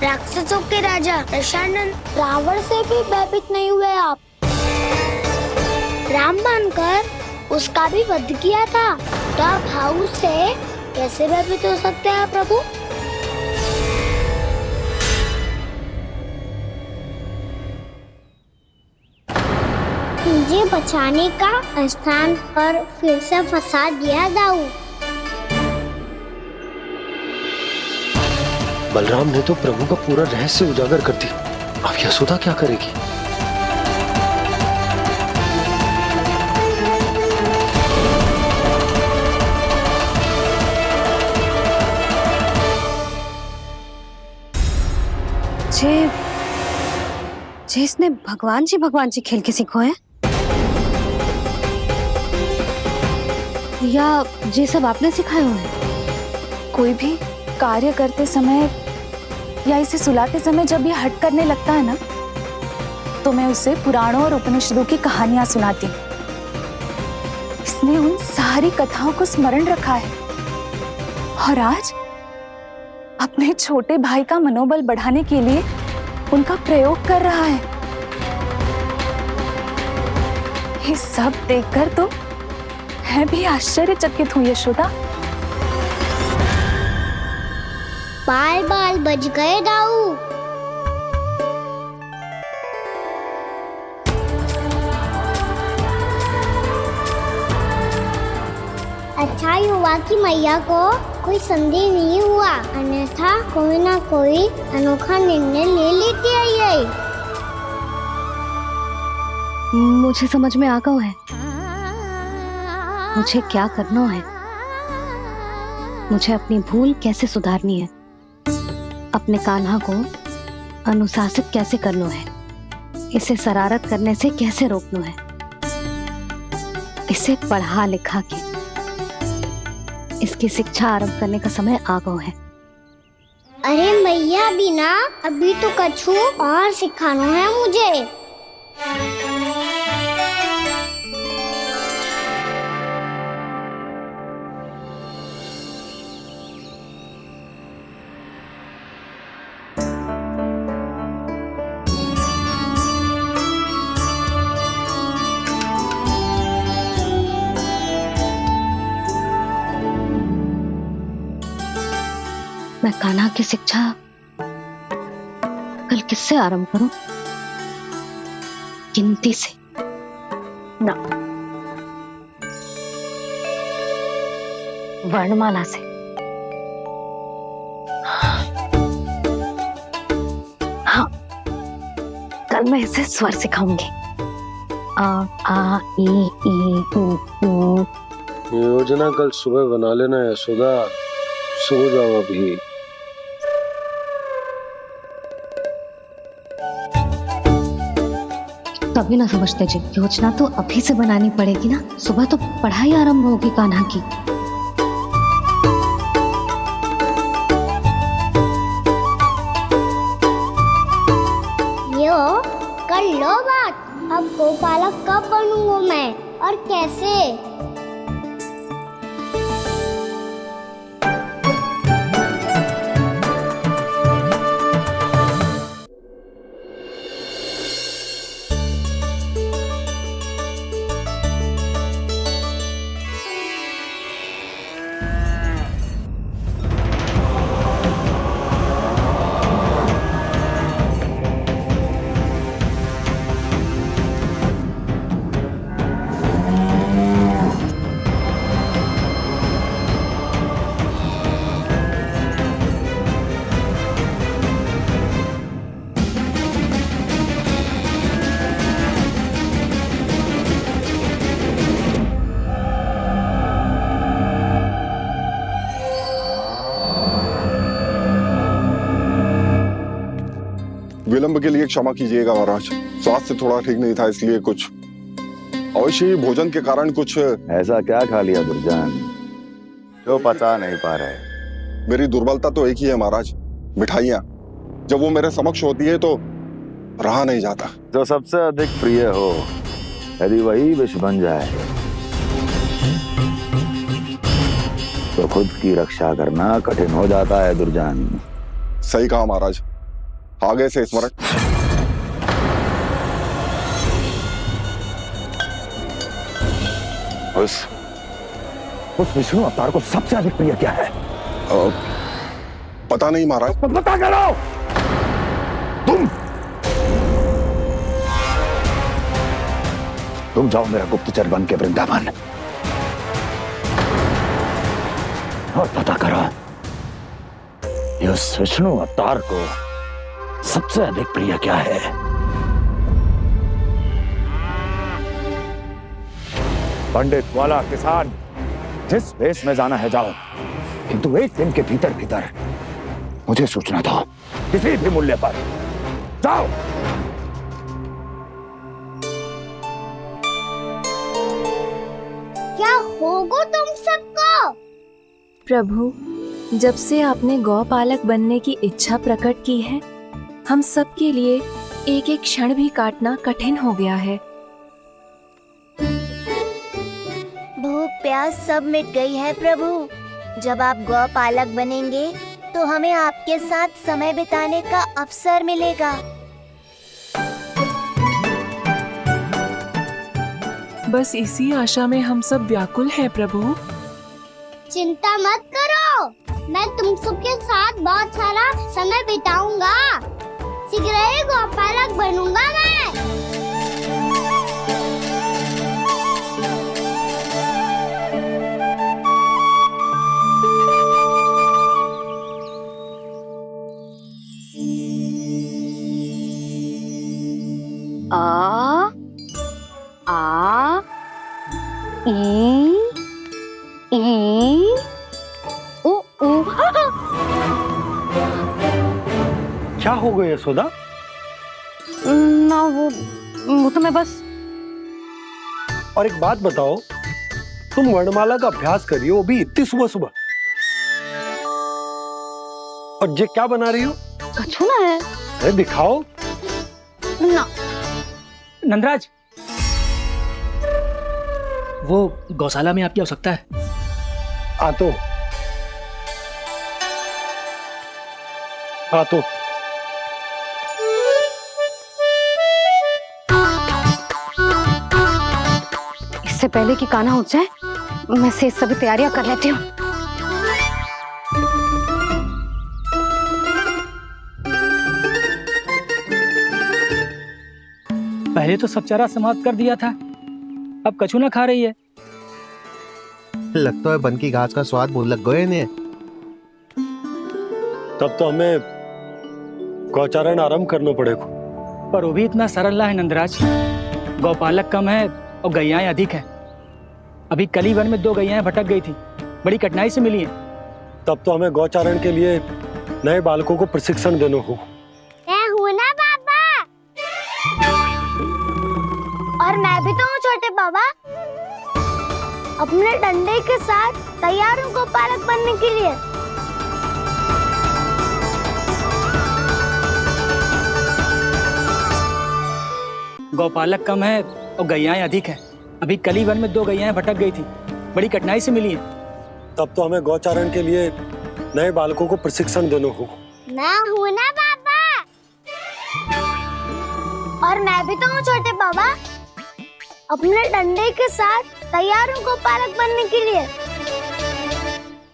राक्षसों के राजा दशानन रावण से भी भयभीत नहीं हुए आप। राम बनकर उसका भी वध किया था। तो आप हाउ से कैसे भयभीत हो सकते हैं प्रभु? मुझे बचाने का स्थान पर फिर से फंसा दिया दाऊ। बलराम ने तो प्रभु का पूरा रहस्य उजागर कर दिया। अब यशोदा क्या करेगी? जे इसने भगवान जी खेल के सीखो है, या ये सब आपने सिखाए हुए हैं? कोई भी कार्य करते समय या इसे सुलाते समय जब ये हट करने लगता है ना, तो मैं उसे पुराणों और उपनिषदों की कहानियां सुनाती हूँ। इसने उन सारी कथाओं को स्मरण रखा है और आज अपने छोटे भाई का मनोबल बढ़ाने के लिए उनका प्रयोग कर रहा है। ये सब देखकर तो मैं भी आश्चर्यचकित हूँ यशोदा। बाल बाल बज गए दाऊ। अच्छा ही हुआ कि मैया को कोई संदेह नहीं हुआ, अन्यथा कोई ना कोई अनोखा निर्णय ले लेती है ये। मुझे समझ में आ गया है मुझे क्या करना है। मुझे अपनी भूल कैसे सुधारनी है, अपने कान्हा को अनुशासित कैसे करना है, इसे शरारत करने से कैसे रोकना है, इसे पढ़ा लिखा के इसकी शिक्षा आरंभ करने का समय आ गया है। अरे मैया बिना अभी तो कछु और सिखाना है मुझे। मैं कान्हा की शिक्षा कल किससे आरंभ करूं? गिनती से ना, वर्णमाला से। हाँ, कल मैं इसे स्वर सिखाऊंगी। आ ई ऊ। योजना कल सुबह बना लेना यशोदा, सो जाओ अभी। तभी ना समझते जी, योजना तो अभी से बनानी पड़ेगी ना, सुबह तो पढ़ाई आरंभ होगी कान्हा की। यो कर लो बात, अब गोपालक कब बनूंगा मैं और कैसे? विलंब के लिए क्षमा कीजिएगा महाराज, स्वास्थ्य थोड़ा ठीक नहीं था, इसलिए कुछ अवश्य ही भोजन के कारण कुछ। ऐसा क्या खा लिया दुर्जन जो पचा नहीं पा रहे? मेरी दुर्बलता तो एक ही है महाराज, मिठाइयाँ। जब वो मेरे समक्ष होती है तो रहा नहीं जाता। जो सबसे अधिक प्रिय हो, यदि वही विष बन जाए तो खुद की रक्षा करना कठिन हो जाता है दुर्जन। सही कहा महाराज, आगे से स्मरण। उस विष्णु अवतार को सबसे अधिक प्रिय क्या है? पता नहीं महाराज। तो पता करो। तुम जाओ मेरा गुप्तचर बन के वृंदावन और पता करो इस विष्णु अवतार को सबसे अधिक प्रिय क्या है। पंडित वाला किसान जिस वेश में जाना है जाओ, किंतु एक दिन के भीतर भीतर मुझे सूचना दो, किसी भी मूल्य पर। जाओ। प्रभु, जब से आपने गौपालक बनने की इच्छा प्रकट की है, हम सब के लिए एक एक क्षण भी काटना कठिन हो गया है। भूख प्यास सब मिट गई है प्रभु। जब आप गौपालक बनेंगे तो हमें आपके साथ समय बिताने का अवसर मिलेगा। बस इसी आशा में हम सब व्याकुल हैं प्रभु। चिंता मत करो, मैं तुम सबके साथ बहुत सारा समय बिताऊंगा। शीघ्र ही गौपालक बनूंगा मैं। आ आ ई ऊ ऊ। क्या हो गया यशोदा? ना वो तो मैं बस। और एक बात बताओ, तुम वर्णमाला का अभ्यास कर रही हो, भी इतनी सुबह सुबह, और ये क्या बना रही हो? कछुआ है। अरे दिखाओ ना। नंदराज, वो गौशाला में आपकी आवश्यकता है। आतो आतो। इससे पहले कि कान्हा उठ जाए, मैं से सभी तैयारियां कर लेती हूँ। पहले तो सब चारा समाप्त कर दिया था, अब कछू ना खा रही है। लगता है बन की घास का स्वाद भूल लग गए इन्हें। तब तो हमें गौचारण आरंभ करना पड़ेगा। पर वो भी इतना सरल ना है नंदराज। गौपालक कम है और गैयाएं अधिक है। अभी कल ही वन में 2 गैयाएं भटक गई थी, बड़ी कठिनाई से मिली हैं। तब तो हमें गौचारण के लिए नए बालकों को प्रशिक्षण देना होगा। मैं हूँ ना बाबा, और मैं भी तो हूँ छोटे बाबा। अपने डंडे के साथ तैयार हूँ गौपालक बनने के लिए। गौपालक कम है और गैयाएं अधिक है। अभी कल ही वन में 2 गैयाएं भटक गई थी, बड़ी कठिनाई से मिली हैं। तब तो हमें गौचारण के लिए नए बालकों को प्रशिक्षण देना होगा। मैं हूँ ना बाबा, और मैं भी तो हूँ छोटे बाबा। अपने डंडे के साथ तैयार हूँ गौपालक बनने के लिए।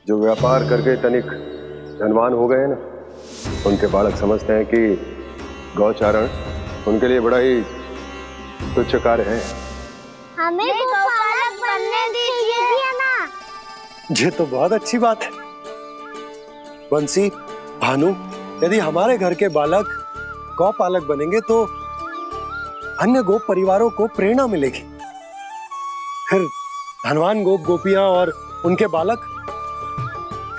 जो व्यापार करके तनिक धनवान हो गए ना, उनके बालक समझते हैं कि गौचारण उनके लिए बड़ा ही तुच्छ कार्य है। हमें गौपालक बनने दीजिए ना। ये तो बहुत अच्छी बात है। बंसी, भानु, यदि हमारे घर के बालक गौपालक बनेंगे तो अन्य गोप परिवारों को प्रेरणा मिलेगी। फिर धनवान गोप गोपियां और उनके बालक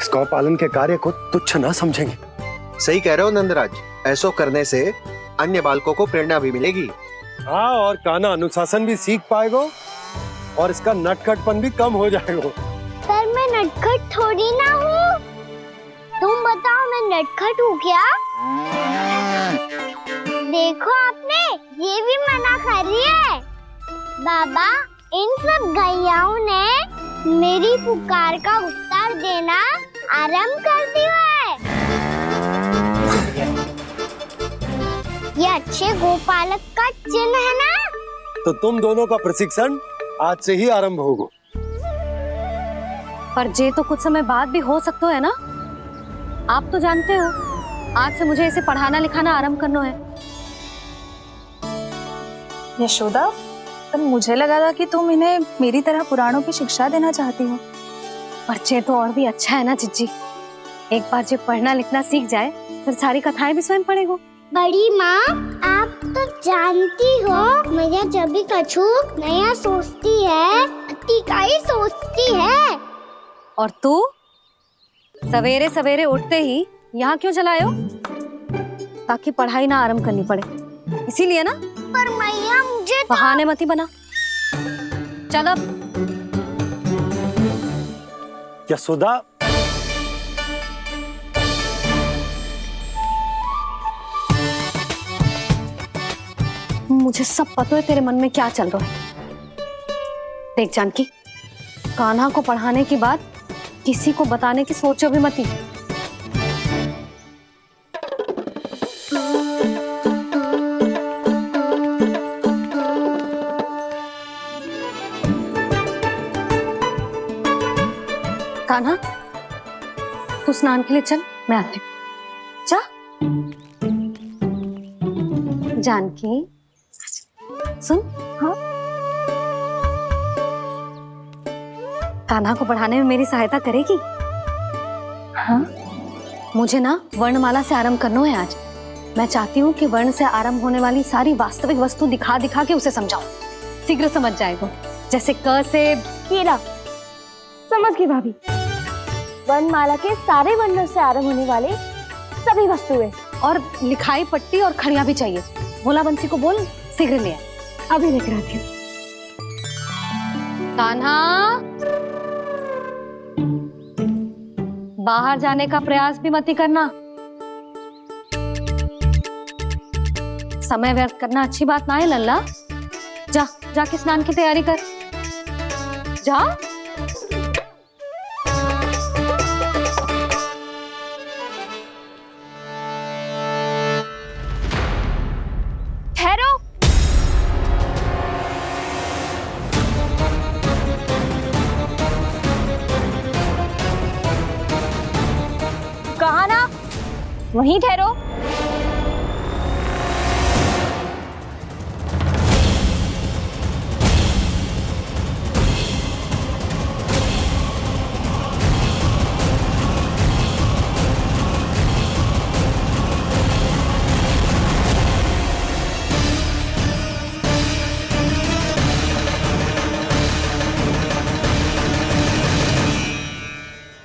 इस गौपालन के कार्य को तुच्छ ना समझेंगे। सही कह रहे हो नंदराज, ऐसा करने से अन्य बालकों को प्रेरणा भी मिलेगी। हाँ, और कान्हा अनुशासन भी सीख पाएगा और इसका नटखटपन भी कम हो जाएगा। पर मैं नटखट थोड़ी ना हूँ। तुम बताओ, मैं नटखट हूँ क्या? देखो आपने, ये भी मना कर रही है। बाबा, इन सब गैयाओं ने मेरी पुकार का उत्तर देना आरंभ कर दिया है। ये अच्छे गोपालक का चिन्ह है ना? तो तुम दोनों का प्रशिक्षण आज से ही आरंभ होगा। पर जे तो कुछ समय बाद भी हो सकता है ना। आप तो जानते हो, आज से मुझे इसे पढ़ाना लिखाना आरंभ करना है। यशोदा, पर मुझे लगा था कि तुम इन्हें मेरी तरह पुराणों की शिक्षा देना चाहती हो। पर जे तो और भी अच्छा है ना जिज्जी। एक बार जे पढ़ना लिखना सीख जाए, फिर सारी कथाएं भी स्वयं पढ़ेगा। बड़ी माँ, आप तो जानती हो, मैया जब भी कछु नया सोचती है, का ही सोचती है। और तू सवेरे सवेरे उठते ही यहाँ क्यों चलाए हो? ताकि पढ़ाई ना आरंभ करनी पड़े, इसीलिए ना। पर मैया, मुझे बहाने मत ही बना। चल अब। यशोदा, मुझे सब पता है तेरे मन में क्या चल रहा है। देख जानकी, कान्हा को पढ़ाने की बात किसी को बताने की सोचो भी मत ही। कान्हा, तू स्नान के लिए चल, मैं आती हूँ। जा। जानकी सुन। हाँ, कान्हा को पढ़ाने में मेरी सहायता करेगी? हाँ, मुझे ना वर्णमाला से आरंभ करना है आज। मैं चाहती हूँ कि वर्ण से आरंभ होने वाली सारी वास्तविक वस्तु दिखा दिखा के उसे समझाऊं। शीघ्र समझ जाएगा। जैसे क से कीड़ा। समझ गई भाभी। वर्णमाला के सारे वर्णों से आरंभ होने वाले सभी वस्तुएं, और लिखाई पट्टी और खड़िया भी चाहिए। भोला बंसी को बोल शीघ्र ले आए। अभी लेकर आती हूँ। कान्हा, बाहर जाने का प्रयास भी मत ही करना। समय व्यर्थ करना अच्छी बात ना है लल्ला। जा, जाके स्नान की तैयारी कर। जा। ठहरो। कहा ना, वहीं ठहरो।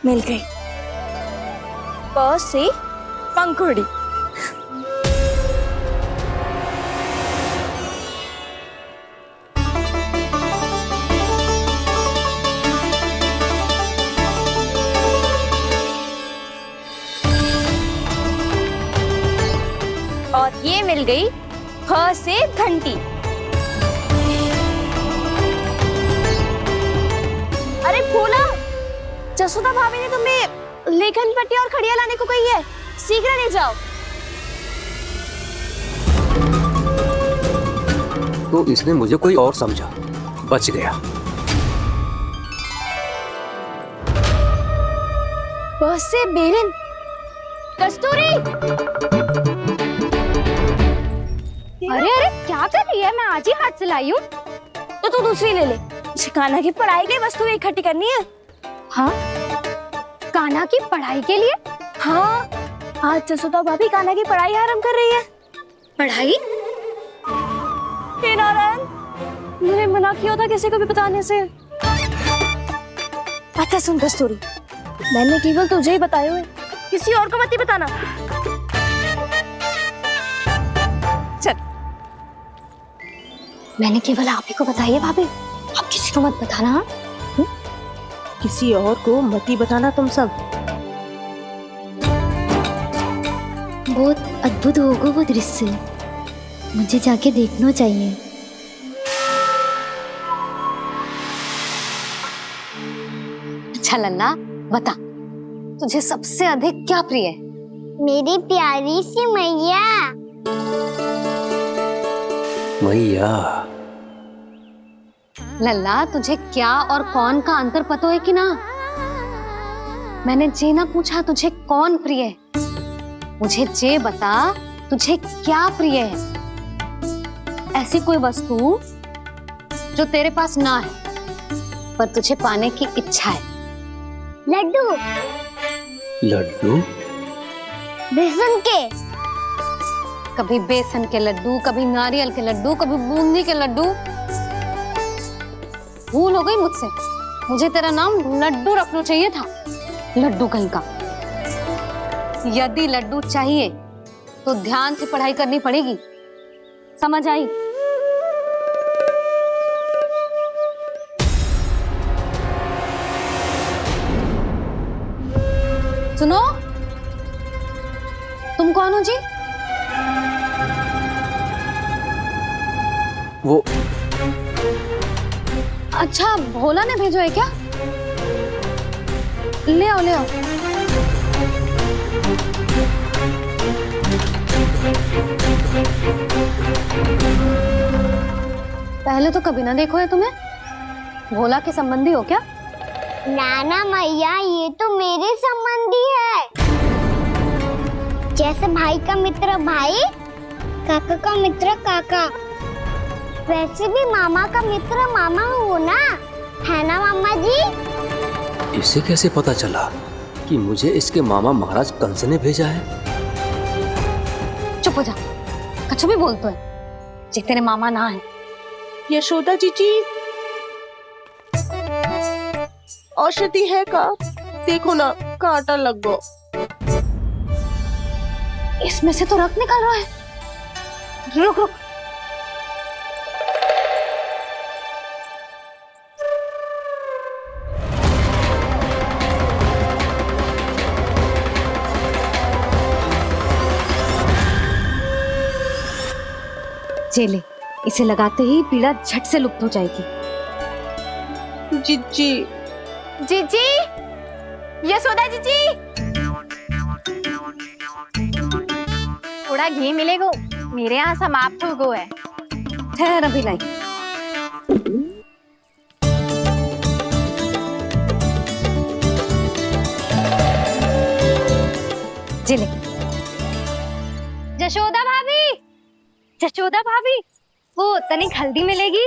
मिल गई। प से पंखुड़ी। और ये मिल गई फ से घंटी। अरे फूला, जसोदा भाभी ने तुम्हें लेखन पट्टी और खड़िया लाने को कही है, शीघ्र ले जाओ। तो इसने मुझे कोई और समझा, बच गया। बस से बेलन। कस्तूरी। अरे अरे क्या कर रही है? मैं आज ही हाथ से लाई हूँ। तो तू दूसरी ले ले। कान्हा की पढ़ाई की वस्तु इकट्ठी करनी है। हाँ, कान्हा की पढ़ाई के लिए? हाँ, आज जसोदा भाभी कान्हा की पढ़ाई आरंभ कर रही है। पढ़ाई? हे नारायण, मैंने मना किया था किसी को भी बताने से। अच्छा सुन कस्तूरी, मैंने केवल तुझे ही बताए हुए, किसी और को मत ही बताना। चल। मैंने केवल आप ही को बताई है भाभी, आप किसी को मत बताना। हाँ? किसी और को मत ही बताना तुम सब। बहुत अद्भुत होगा वो दृश्य, मुझे जाके देखना चाहिए। अच्छा लल्ला, बता तुझे सबसे अधिक क्या प्रिय है? मेरी प्यारी सी मैया। मैया। लल्ला, तुझे क्या और कौन का अंतर पता है कि ना? मैंने जे ना पूछा तुझे कौन प्रिय है, मुझे जे बता तुझे क्या प्रिय है। ऐसी कोई वस्तु जो तेरे पास ना है पर तुझे पाने की इच्छा है। लड्डू। लड्डू? बेसन के। कभी बेसन के लड्डू, कभी नारियल के लड्डू, कभी बूंदी के लड्डू। भूल हो गई मुझसे, मुझे तेरा नाम लड्डू रखना चाहिए था। लड्डू कहीं का। यदि लड्डू चाहिए तो ध्यान से पढ़ाई करनी पड़ेगी, समझ आई? सुनो, तुम कौन हो जी? वो अच्छा, भोला ने भेजो है क्या? ले आओ ले आओ। पहले तो कभी ना देखो है तुम्हें। भोला के संबंधी हो क्या? नाना मैया, ये तो मेरे संबंधी है। जैसे भाई का मित्र भाई, काका का मित्र काका, वैसे भी मामा का मित्र मामा हो ना, है ना मामा जी? इसे कैसे पता चला कि मुझे इसके मामा महाराज कंस ने भेजा है? चुप हो जा, कुछ भी बोलते है जे तेरे मामा ना है। यशोदा जीजी, औषधि है का? देखो ना, कांटा लग गो। इसमें से तो रक्त निकल रहा है। रुक रुक। चले, इसे लगाते ही पीड़ा झट से लुप्त हो जाएगी। जीजी, जीजी, यशोदा जीजी, थोड़ा घी मिलेगा? मेरे यहाँ समाप्त हो गो है। ठहर अभी लाई। चले। जशोदा भाभी, जशोदा भाभी, वो तनिक हल्दी मिलेगी?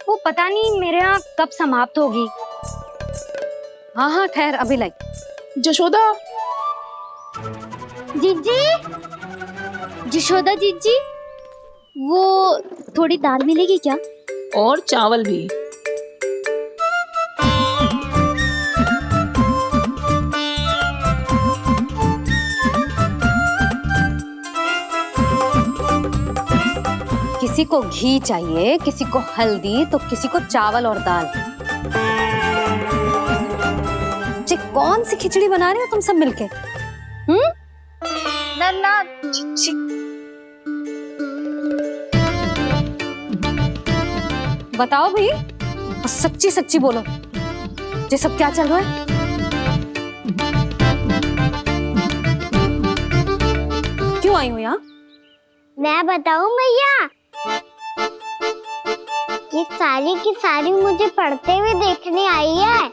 वो पता नहीं मेरे यहाँ कब समाप्त होगी। हाँ हाँ ठहर अभी लाई। जशोदा जीजी, जशोदा जीजी, वो थोड़ी दाल मिलेगी क्या? और चावल भी। किसी को घी चाहिए, किसी को हल्दी, तो किसी को चावल और दाल। जी कौन सी खिचड़ी बना रहे हो तुम सब मिलके? ना बताओ भाई, और सच्ची सच्ची बोलो, ये सब क्या चल रहा है? क्यों आई हो यहाँ? मैं बताऊं भैया, ये सारी की सारी मुझे पढ़ते हुए देखने आई है।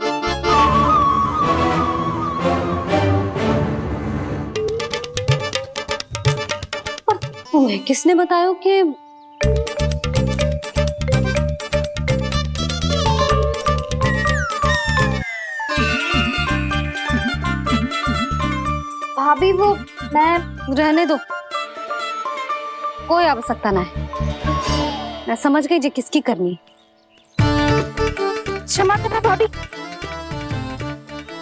पर तुम्हें किसने बताया कि भाभी? वो मैं रहने दो, कोई आवश्यकता ना है। मैं समझ गई जे किसकी करनी। क्षमा करना भाभी,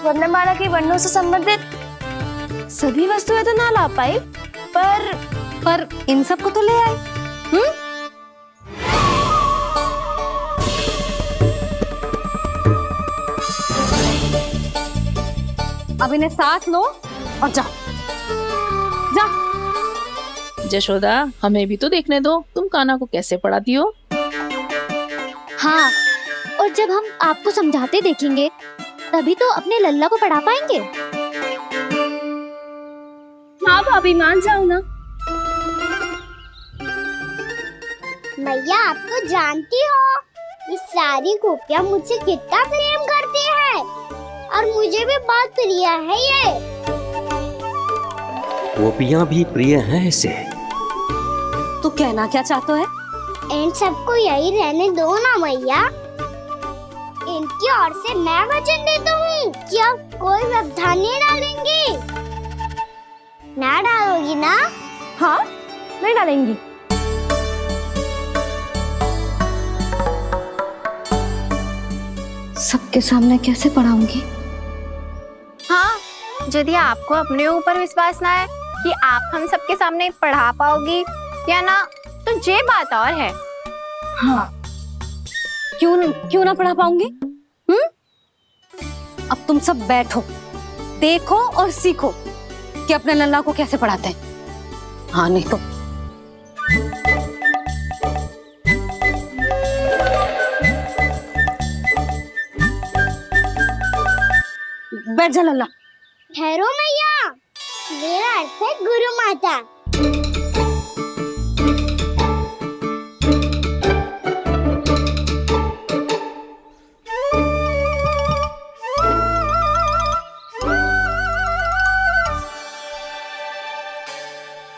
वर्णमाला के वर्णों से संबंधित सभी वस्तुएं तो ना ला पाई, पर इन सब को तो ले आए। अब इन्हें साथ लो और जाओ। जा। जशोदा, हमें भी तो देखने दो, तुम कान्हा को कैसे पढ़ाती हो। हाँ, और जब हम आपको समझाते देखेंगे तभी तो अपने लल्ला को पढ़ा पाएंगे। हाँ भाभी, मान जाओ ना। मैया, आप तो जानती हो ये सारी गोपियां मुझसे कितना प्रेम करती है, और मुझे भी बहुत प्रिय है ये। गोपियां भी प्रिय हैं इसे। तू कहना क्या चाहता है? इन सबको यही रहने दो ना मैया। इनकी ओर से मैं वचन देता हूँ कि आप कोई व्यवधान नहीं डालेंगी। ना डालोगी ना? हाँ, नहीं डालेंगी। सबके सामने कैसे पढ़ाऊंगी? हाँ, यदि आपको अपने ऊपर विश्वास ना है कि आप हम सबके सामने पढ़ा पाओगी या ना, तो ये बात और है। हाँ, क्यों ना पढ़ा पाऊंगी? अब तुम सब बैठो, देखो और सीखो कि अपने लल्ला को कैसे पढ़ाते हैं। हाँ, नहीं तो बैठ जा लल्ला। ठहरो मैया, मेरा अर्थ है गुरु माता।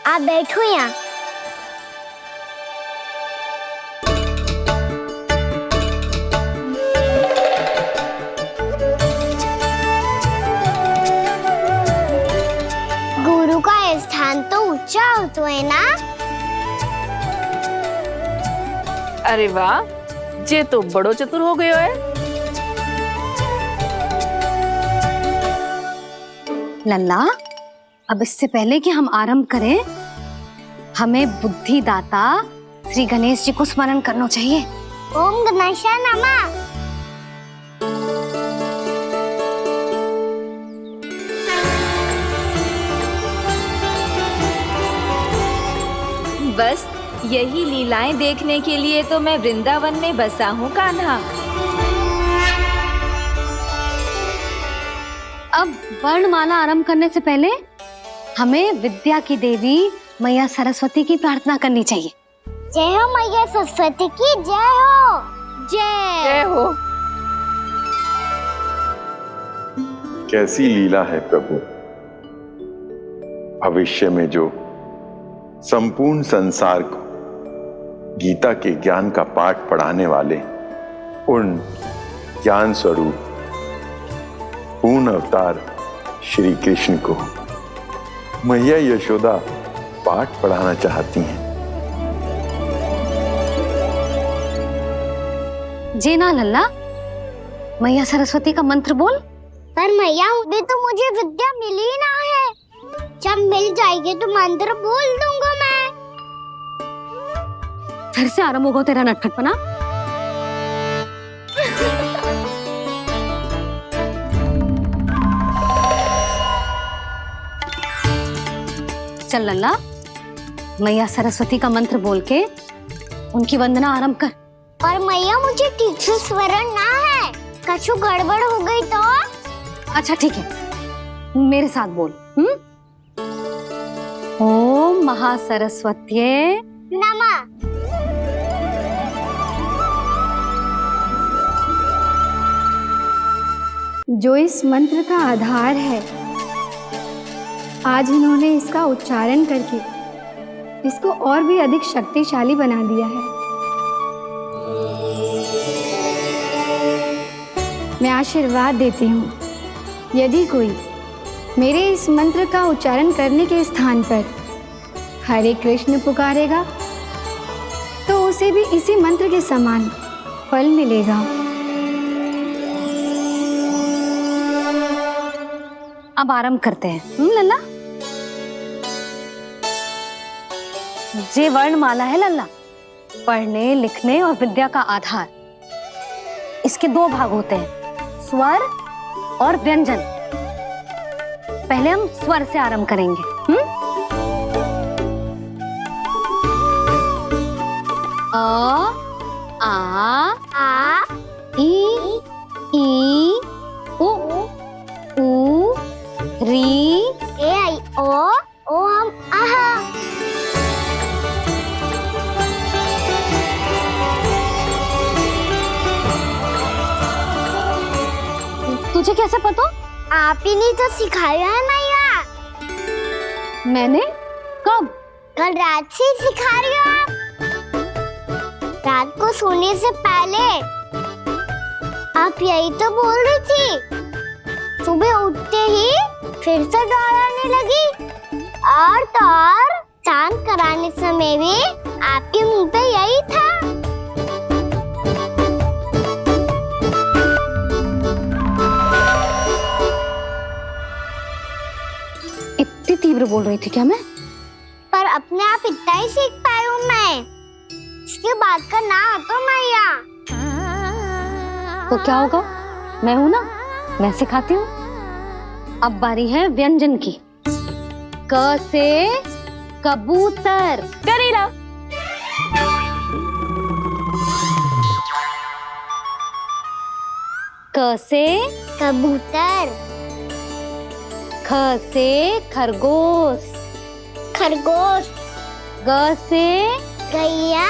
आप बैठो यहाँ। गुरु का स्थान तो ऊंचा होता है ना? अरे वाह, जे तो बड़ो चतुर हो गयो है। लल्ला, अब इससे पहले कि हम आरंभ करें, हमें बुद्धिदाता श्री गणेश जी को स्मरण करना चाहिए। ओम गणेशाय नमः। बस यही लीलाएं देखने के लिए तो मैं वृंदावन में बसा हूँ कान्हा। अब वर्णमाला आरंभ करने से पहले हमें विद्या की देवी मैया सरस्वती की प्रार्थना करनी चाहिए। जय हो मैया सरस्वती की जय हो। जय हो। कैसी लीला है प्रभु, भविष्य में जो संपूर्ण संसार को गीता के ज्ञान का पाठ पढ़ाने वाले उन ज्ञान स्वरूप पूर्ण अवतार श्री कृष्ण को मैया यशोदा पाठ पढ़ाना चाहती हैं। जी ना लल्ला, मैया सरस्वती का मंत्र बोल। पर मैया अभी तो मुझे विद्या मिली ना है, जब मिल जाएगी तो मंत्र बोल दूंगा मैं। फिर से आरंभ होगा तेरा नटखटपना। चल लल्ला, मैया सरस्वती का मंत्र बोल के उनकी वंदना आरंभ कर। और मैया मुझे ठीक से स्मरण ना है, कछु गड़बड़ हो गई तो? अच्छा ठीक है, मेरे साथ बोल। ओम महासरस्वत्ये नमः। जो इस मंत्र का आधार है, आज इन्होंने इसका उच्चारण करके इसको और भी अधिक शक्तिशाली बना दिया है। मैं आशीर्वाद देती हूँ, यदि कोई मेरे इस मंत्र का उच्चारण करने के स्थान पर हरे कृष्ण पुकारेगा तो उसे भी इसी मंत्र के समान फल मिलेगा। अब आरंभ करते हैं। लल्ला, जे वर्णमाला है लल्ला, पढ़ने लिखने और विद्या का आधार। इसके दो भाग होते हैं, स्वर और व्यंजन। पहले हम स्वर से आरंभ करेंगे। अ, आ, ई, उ, री, ए आई ओ हम आहा। तुझे कैसे पता? आप ही ने तो सिखाया है मैया। मैंने? कब? कल रात से सिखा रही हो आप। रात को सोने से पहले आप यही तो बोल रही थी। सुबह उठते ही फिर से दोहराने लगी, और तो और स्नान कराने समय भी आपके मुंह पे यही था। इतनी तीव्र बोल रही थी क्या मैं? पर अपने आप इतना ही सीख पाई हूँ मैं। इसके बाद का ना तो मैया। तो क्या होगा? मैं हूं ना, मैं सिखाती हूँ। अब बारी है व्यंजन की। क से कबूतर। करेला। क से कबूतर। ख से खरगोश, खरगोश। ग से गैया।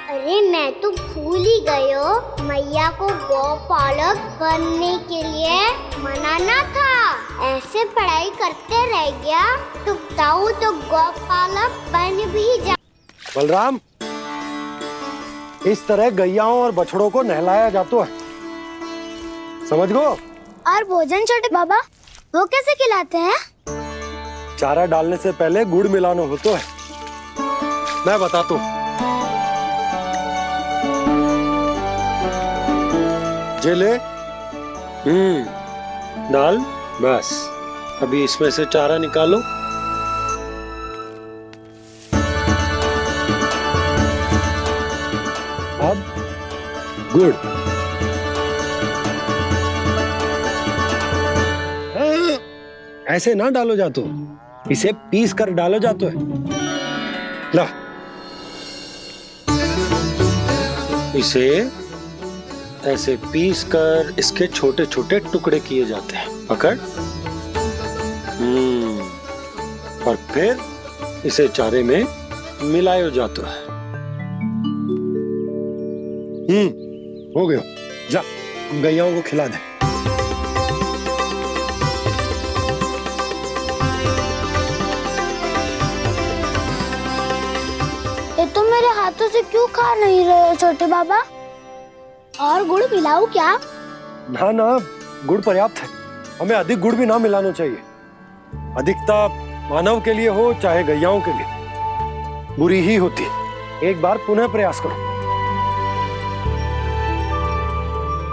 अरे मैं तो भूल ही गयो, मैया को गौपालक बनने के लिए मनाना था। ऐसे पढ़ाई करते रह गया तो ताऊ तो गौपालक बन भी जा। बलराम, इस तरह गैयाओं और बछड़ों को नहलाया जाता है, समझ गो। और भोजन छोटे बाबा वो कैसे खिलाते हैं? चारा डालने से पहले गुड़ मिलाना होता है, मैं बताता हूँ। जे ले, डाल, बस अभी इसमें से चारा निकालो। अब गुड़, ऐसे ना डालो जातो, इसे पीस कर डालो जातो है। ला, इसे ऐसे पीस कर इसके छोटे छोटे टुकड़े किए जाते हैं। पकड़। और फिर इसे चारे में मिलाया जाता है। हो गया, जा गैयाओं को खिला दे। ये तुम मेरे हाथों से क्यों खा नहीं रहे हो छोटे बाबा? और गुड़ मिलाऊं क्या? ना ना, गुड़ पर्याप्त है, हमें अधिक गुड़ भी ना मिलाना चाहिए। अधिकता मानव के लिए हो चाहे गैयाओं के लिए बुरी ही होती है। एक बार पुनः प्रयास करो।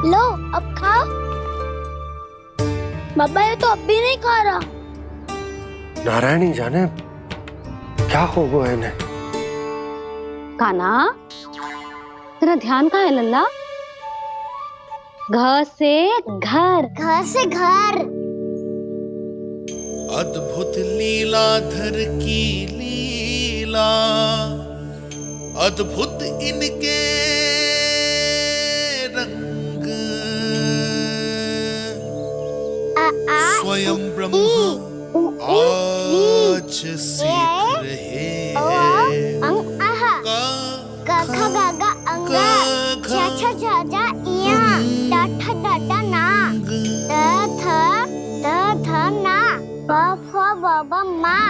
लो अब खाओ। बाबा ये तो अब भी नहीं खा रहा। नारायणी जाने क्या हो गया इन्हें। कान्हा, तेरा ध्यान कहाँ है लल्ला? घ से घर, घर से घर। अद्भुत लीलाधर की लीला, अद्भुत इनके रंग, स्वयं ब्रह्म आज सीख रहे हैं। गा गा गा अंगा, छा छा छा जा इया, डा डा ना, ध ना, ब फ ब ब मा,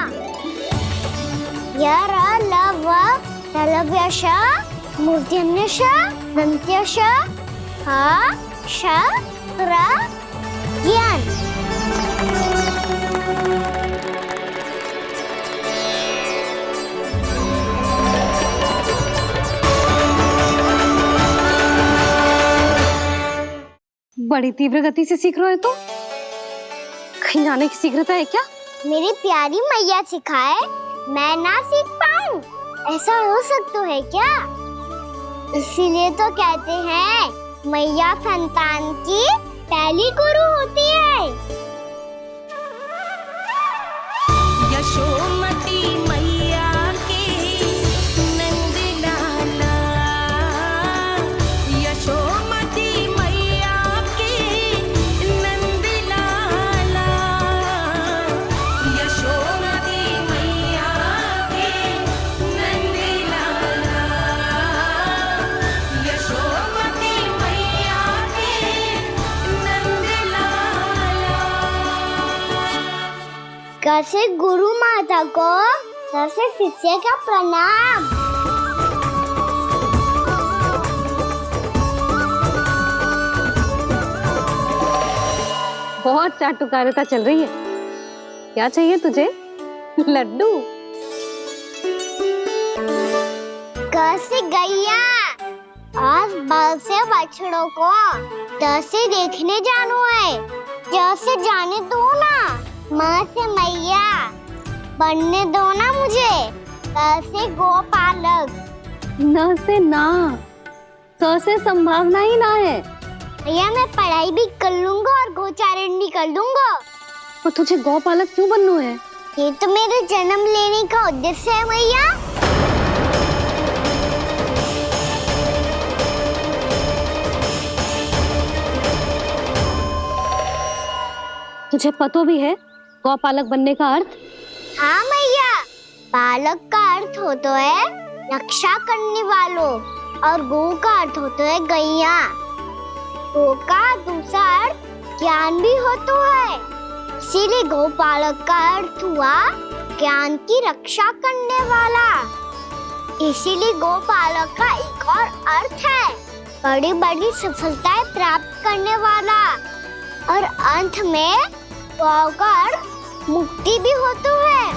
य र ल व लव्य श, मूर्धन्य श, दन्त्य श, ह श र ज्ञान। बड़ी तीव्र गति से सीख रहे हो तो कहीं जाने की शीघ्रता है क्या? मेरी प्यारी मैया सिखाए, मैं ना सीख पाऊं, ऐसा हो सकता है क्या? इसीलिए तो कहते हैं मैया संतान की पहली गुरु होती है। यशोमती मैया के नंद लाला, यशोमती मैया के नंद लाला, यशोमती मैया के नंद लाला, यशोमती मैया के नंद लाला। कैसे गुरु माता को, कैसे शिष्य का प्रणाम। बहुत चाटुकारिता चल रही है। क्या चाहिए तुझे? लड्डू? कैसे गैया और बल से बछड़ों को कैसे देखने जानो है, जैसे जाने दो ना, माँ से मैया बनने दो ना मुझे, कैसे गोपालक। न से ना, स से संभावना ही ना है। भैया मैं पढ़ाई भी कर लूंगा और गोचारण भी कर दूंगा। और तुझे गौपालक क्यों बनना है? ये तो मेरे जन्म लेने का उद्देश्य है भैया। तुझे पतो भी है गौपालक बनने का अर्थ? हाँ मैया, पालक का अर्थ होता है रक्षा करने वालों और गौ का अर्थ होता है गैया। गौ का दूसरा अर्थ ज्ञान भी होता है, इसीलिए गौपालक का अर्थ हुआ ज्ञान की रक्षा करने वाला। इसीलिए गौपालक का एक और अर्थ है बड़ी बड़ी सफलताएं प्राप्त करने वाला, और अंत में गौ का अर्थ मुक्ति भी होता है।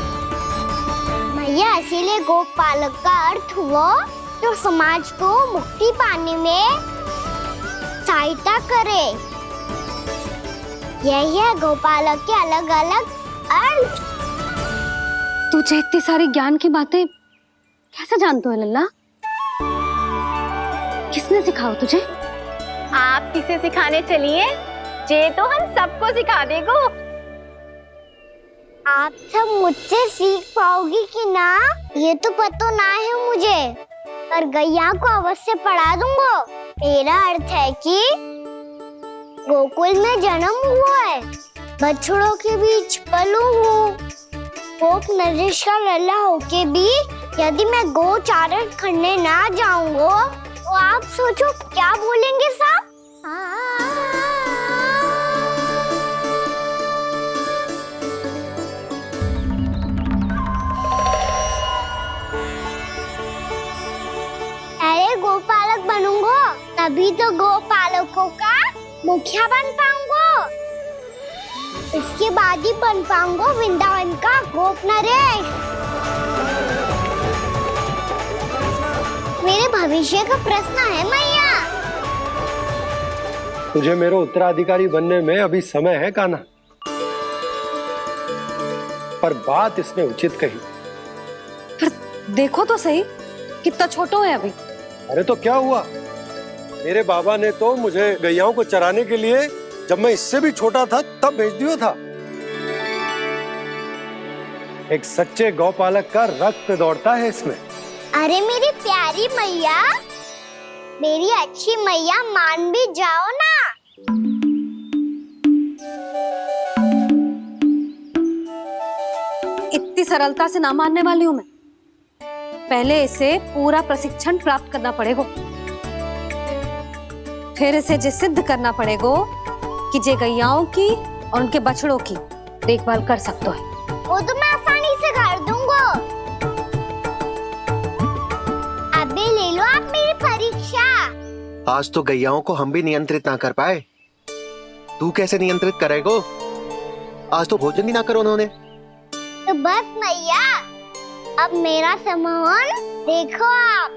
मैया, इसीलिए गौपालक का अर्थ हुआ जो समाज को मुक्ति पाने में सहायता करे। यही है गौपालक के अलग अलग अर्थ। तुझे इतनी सारी ज्ञान की बातें कैसे जानते हो लल्ला? किसने सिखाओ तुझे? आप किसे सिखाने चलिए, जे तो हम सबको सिखा देगो। आप सब मुझसे सीख पाओगी कि ना ये तो पता ना है मुझे, पर गैया को अवश्य पढ़ा दूंगा। मेरा अर्थ है कि गोकुल में जन्म हुआ है, बछड़ों के बीच पलू हूँ, गोप नरेश का लल्ला होके भी यदि मैं गौ चारण करने ना जाऊंगा तो आप सोचो क्या बोलेंगे साहब? अरे गोपालक बनूंगा तभी तो गोपालकों का मुखिया बन पाऊंगा, इसके बाद ही बन पाऊंगा वृंदावन का गोप नरेश। मेरे भविष्य का प्रश्न है मैया। तुझे मेरा उत्तराधिकारी बनने में अभी समय है कान्हा, पर बात इसने उचित कही। पर देखो तो सही, कितना छोटो है अभी। अरे तो क्या हुआ, मेरे बाबा ने तो मुझे गैयाओं को चराने के लिए जब मैं इससे भी छोटा था तब भेज दिया था। एक सच्चे गौपालक का रक्त दौड़ता है इसमें। अरे मेरी प्यारी मैया, मेरी अच्छी मैया, मान भी जाओ ना। इतनी सरलता से ना मानने वाली हूँ मैं। पहले इसे पूरा प्रशिक्षण प्राप्त करना पड़ेगा, फिर इसे जे सिद्ध करना पड़ेगा कि जे गैयाओं की और उनके बछड़ों की देखभाल कर सकते हैं। वो तो मैं आसानी से कर दूंगा। अबे ले लो आप मेरी परीक्षा। आज तो गैयाओं को हम भी नियंत्रित ना कर पाए, तू कैसे नियंत्रित करेगो? आज तो भोजन ही ना करो उन्होंने। तो बस मैया, अब मेरा सम्मान देखो आप।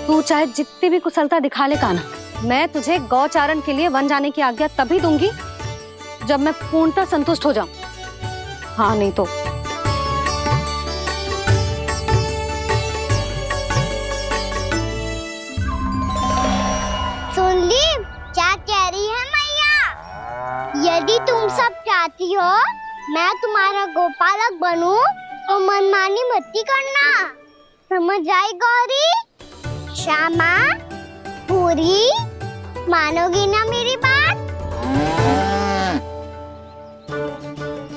तू चाहे जितनी भी कुशलता दिखा ले कान्हा, मैं तुझे गौचारण के लिए वन जाने की आज्ञा तभी दूंगी जब मैं पूर्णतः संतुष्ट हो जाऊं। हाँ नहीं तो सुन ली क्या कह रही है मैया? यदि तुम सब चाहती हो मैं तुम्हारा गोपालक बनूं तो मनमानी मत करना, समझ आई गौरी? श्यामा, पूरी, मानोगी ना मेरी बात?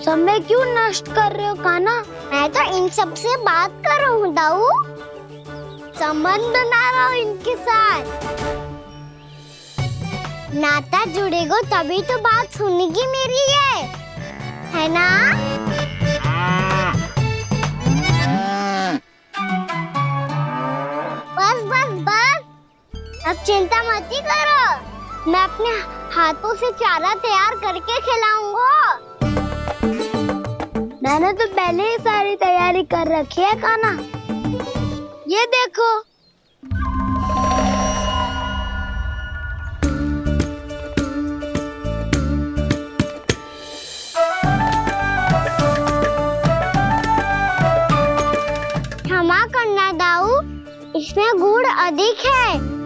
समय क्यों नष्ट कर रहे हो कान्हा? मैं तो इन सब से बात कर रहा हूँ दाऊ, संबंध बना रहा हूँ इनके साथ। नाता जुड़ेगा तभी तो बात सुनेगी मेरी, है ना? बस बस बस, अब चिंता मत ही करो, मैं अपने हाथों से चारा तैयार करके खिलाऊंगा। मैंने तो पहले ही सारी तैयारी कर रखी है कान्हा, ये देखो। क्षमा करना दाऊ, इसमें गुड़ अधिक है।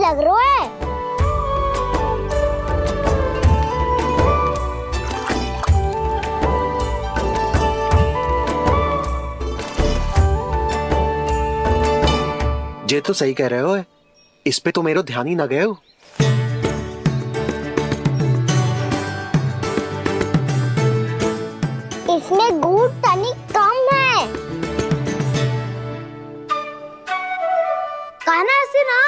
लग रहा है। जे तो सही कह रहे हो, इस पे तो मेरो ध्यान ही ना गए हो। इसमें गुड़ तनिक कम है। कहना ऐसे ना।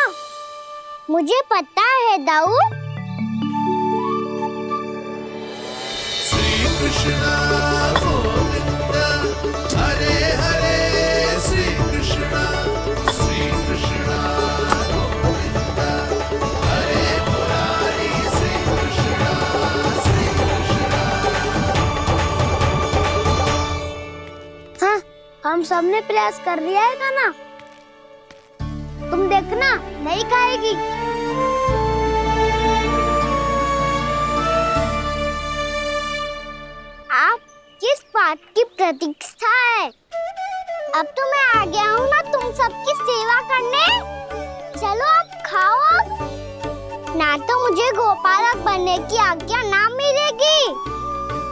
मुझे पता है दाऊ। श्री कृष्ण गोविंद हरे हरे, श्री कृष्ण गोविंद हरे मुरारी, श्री कृष्ण हाँ, हम सबने प्रयास कर लिया है गाना। तुम देखना नहीं खाएगी। आप किस बात की प्रतीक्षा है? अब तो मैं आ गया हूँ ना तुम सबकी सेवा करने। चलो अब खाओ अब। ना तो मुझे गोपालक बनने की आज्ञा ना मिलेगी,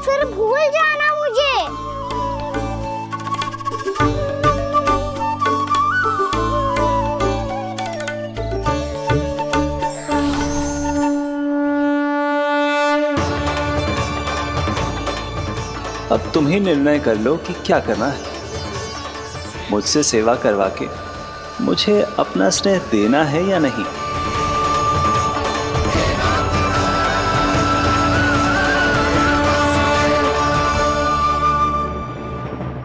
फिर भूल जाना मुझे। अब तुम ही निर्णय कर लो कि क्या करना है। मुझसे सेवा करवा के मुझे अपना स्नेह देना है या नहीं।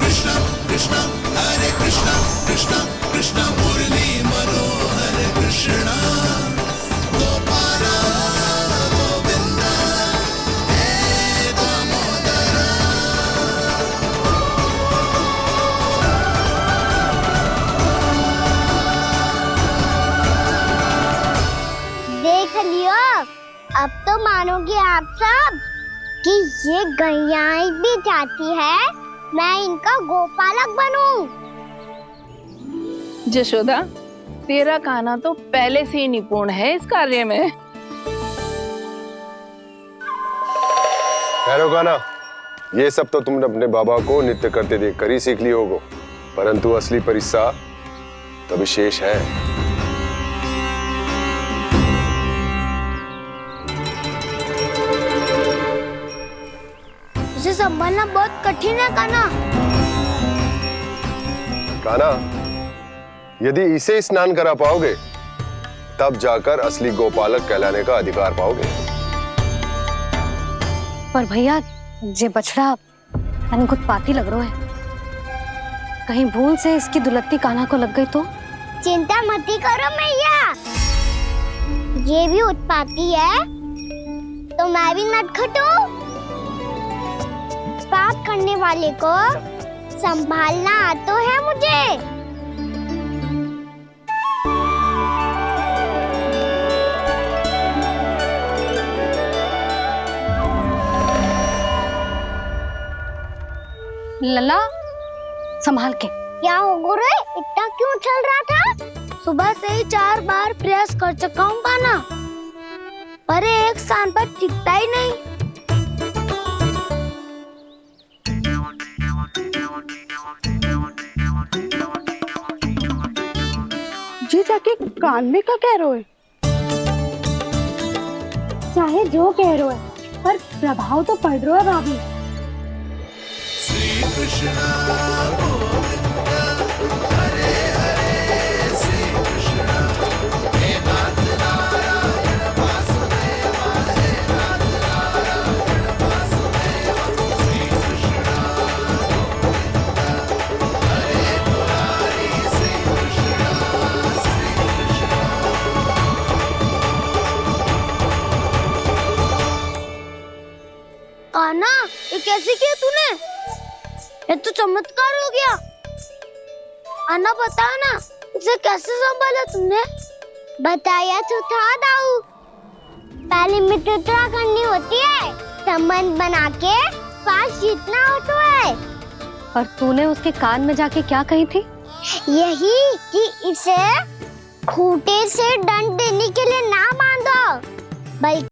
कृष्ण कृष्ण हरे कृष्ण कृष्ण कृष्ण मुरली मनोहर कृष्ण गोपाल गोविंद हे दामोदर। देख लियो, अब तो मानोगे आप सब कि ये गैयाएं भी चाहती है मैं इनका गोपालक बनूं। जशोदा, तेरा कान्हा तो पहले से ही निपुण है इस कार्य में। खैर होगा ना, ये सब तो तुमने अपने बाबा को नृत्य करते देखकर ही सीख ली होगो, परंतु असली परिस्सा तो विशेष है। उसे संभालना बहुत कठिन है कान्हा। कान्हा, यदि इसे स्नान करा पाओगे तब जाकर असली गोपालक कहलाने का अधिकार पाओगे। पर भैया, ये बछड़ा उत्पाती लग रहा है। कहीं भूल से इसकी दुलत्ती कान्हा को लग गई तो? चिंता मत करो मैया, ये भी उत्पाती है तो मैं भी नटखट हूँ। पाप करने वाले को संभालना आता है मुझे। लला, संभाल के। क्या हो गुरु, इतना क्यों चल रहा था? सुबह से ही 4 बार प्रयास कर चुका हूँ कान्हा, पर एक स्थान पर टिकता ही नहीं। जी जाके कान में का कह रहे हो? चाहे जो कह रहे हो, पर प्रभाव तो पड़ रहा है भाभी। श्री कृष्ण गोविंद हरे हरे, श्री कृष्ण हे नाथ नारायण वासुदेव, हे नाथ नारायण वासुदेव, श्री कृष्ण गोविंद हरे मुरारी, श्री कृष्ण कान्हा, ये कैसे किया तूने? ये तो चमत्कार हो गया। अन्ना बता ना, इसे कैसे संभाला तुमने? बताया तो था दाऊ, पहले मित्रता करनी होती है, संबंध बना के पास जीतना होता है। और तूने उसके कान में जाके क्या कही थी? यही कि इसे खूंटे से दंड देने के लिए ना बांधो, बल्कि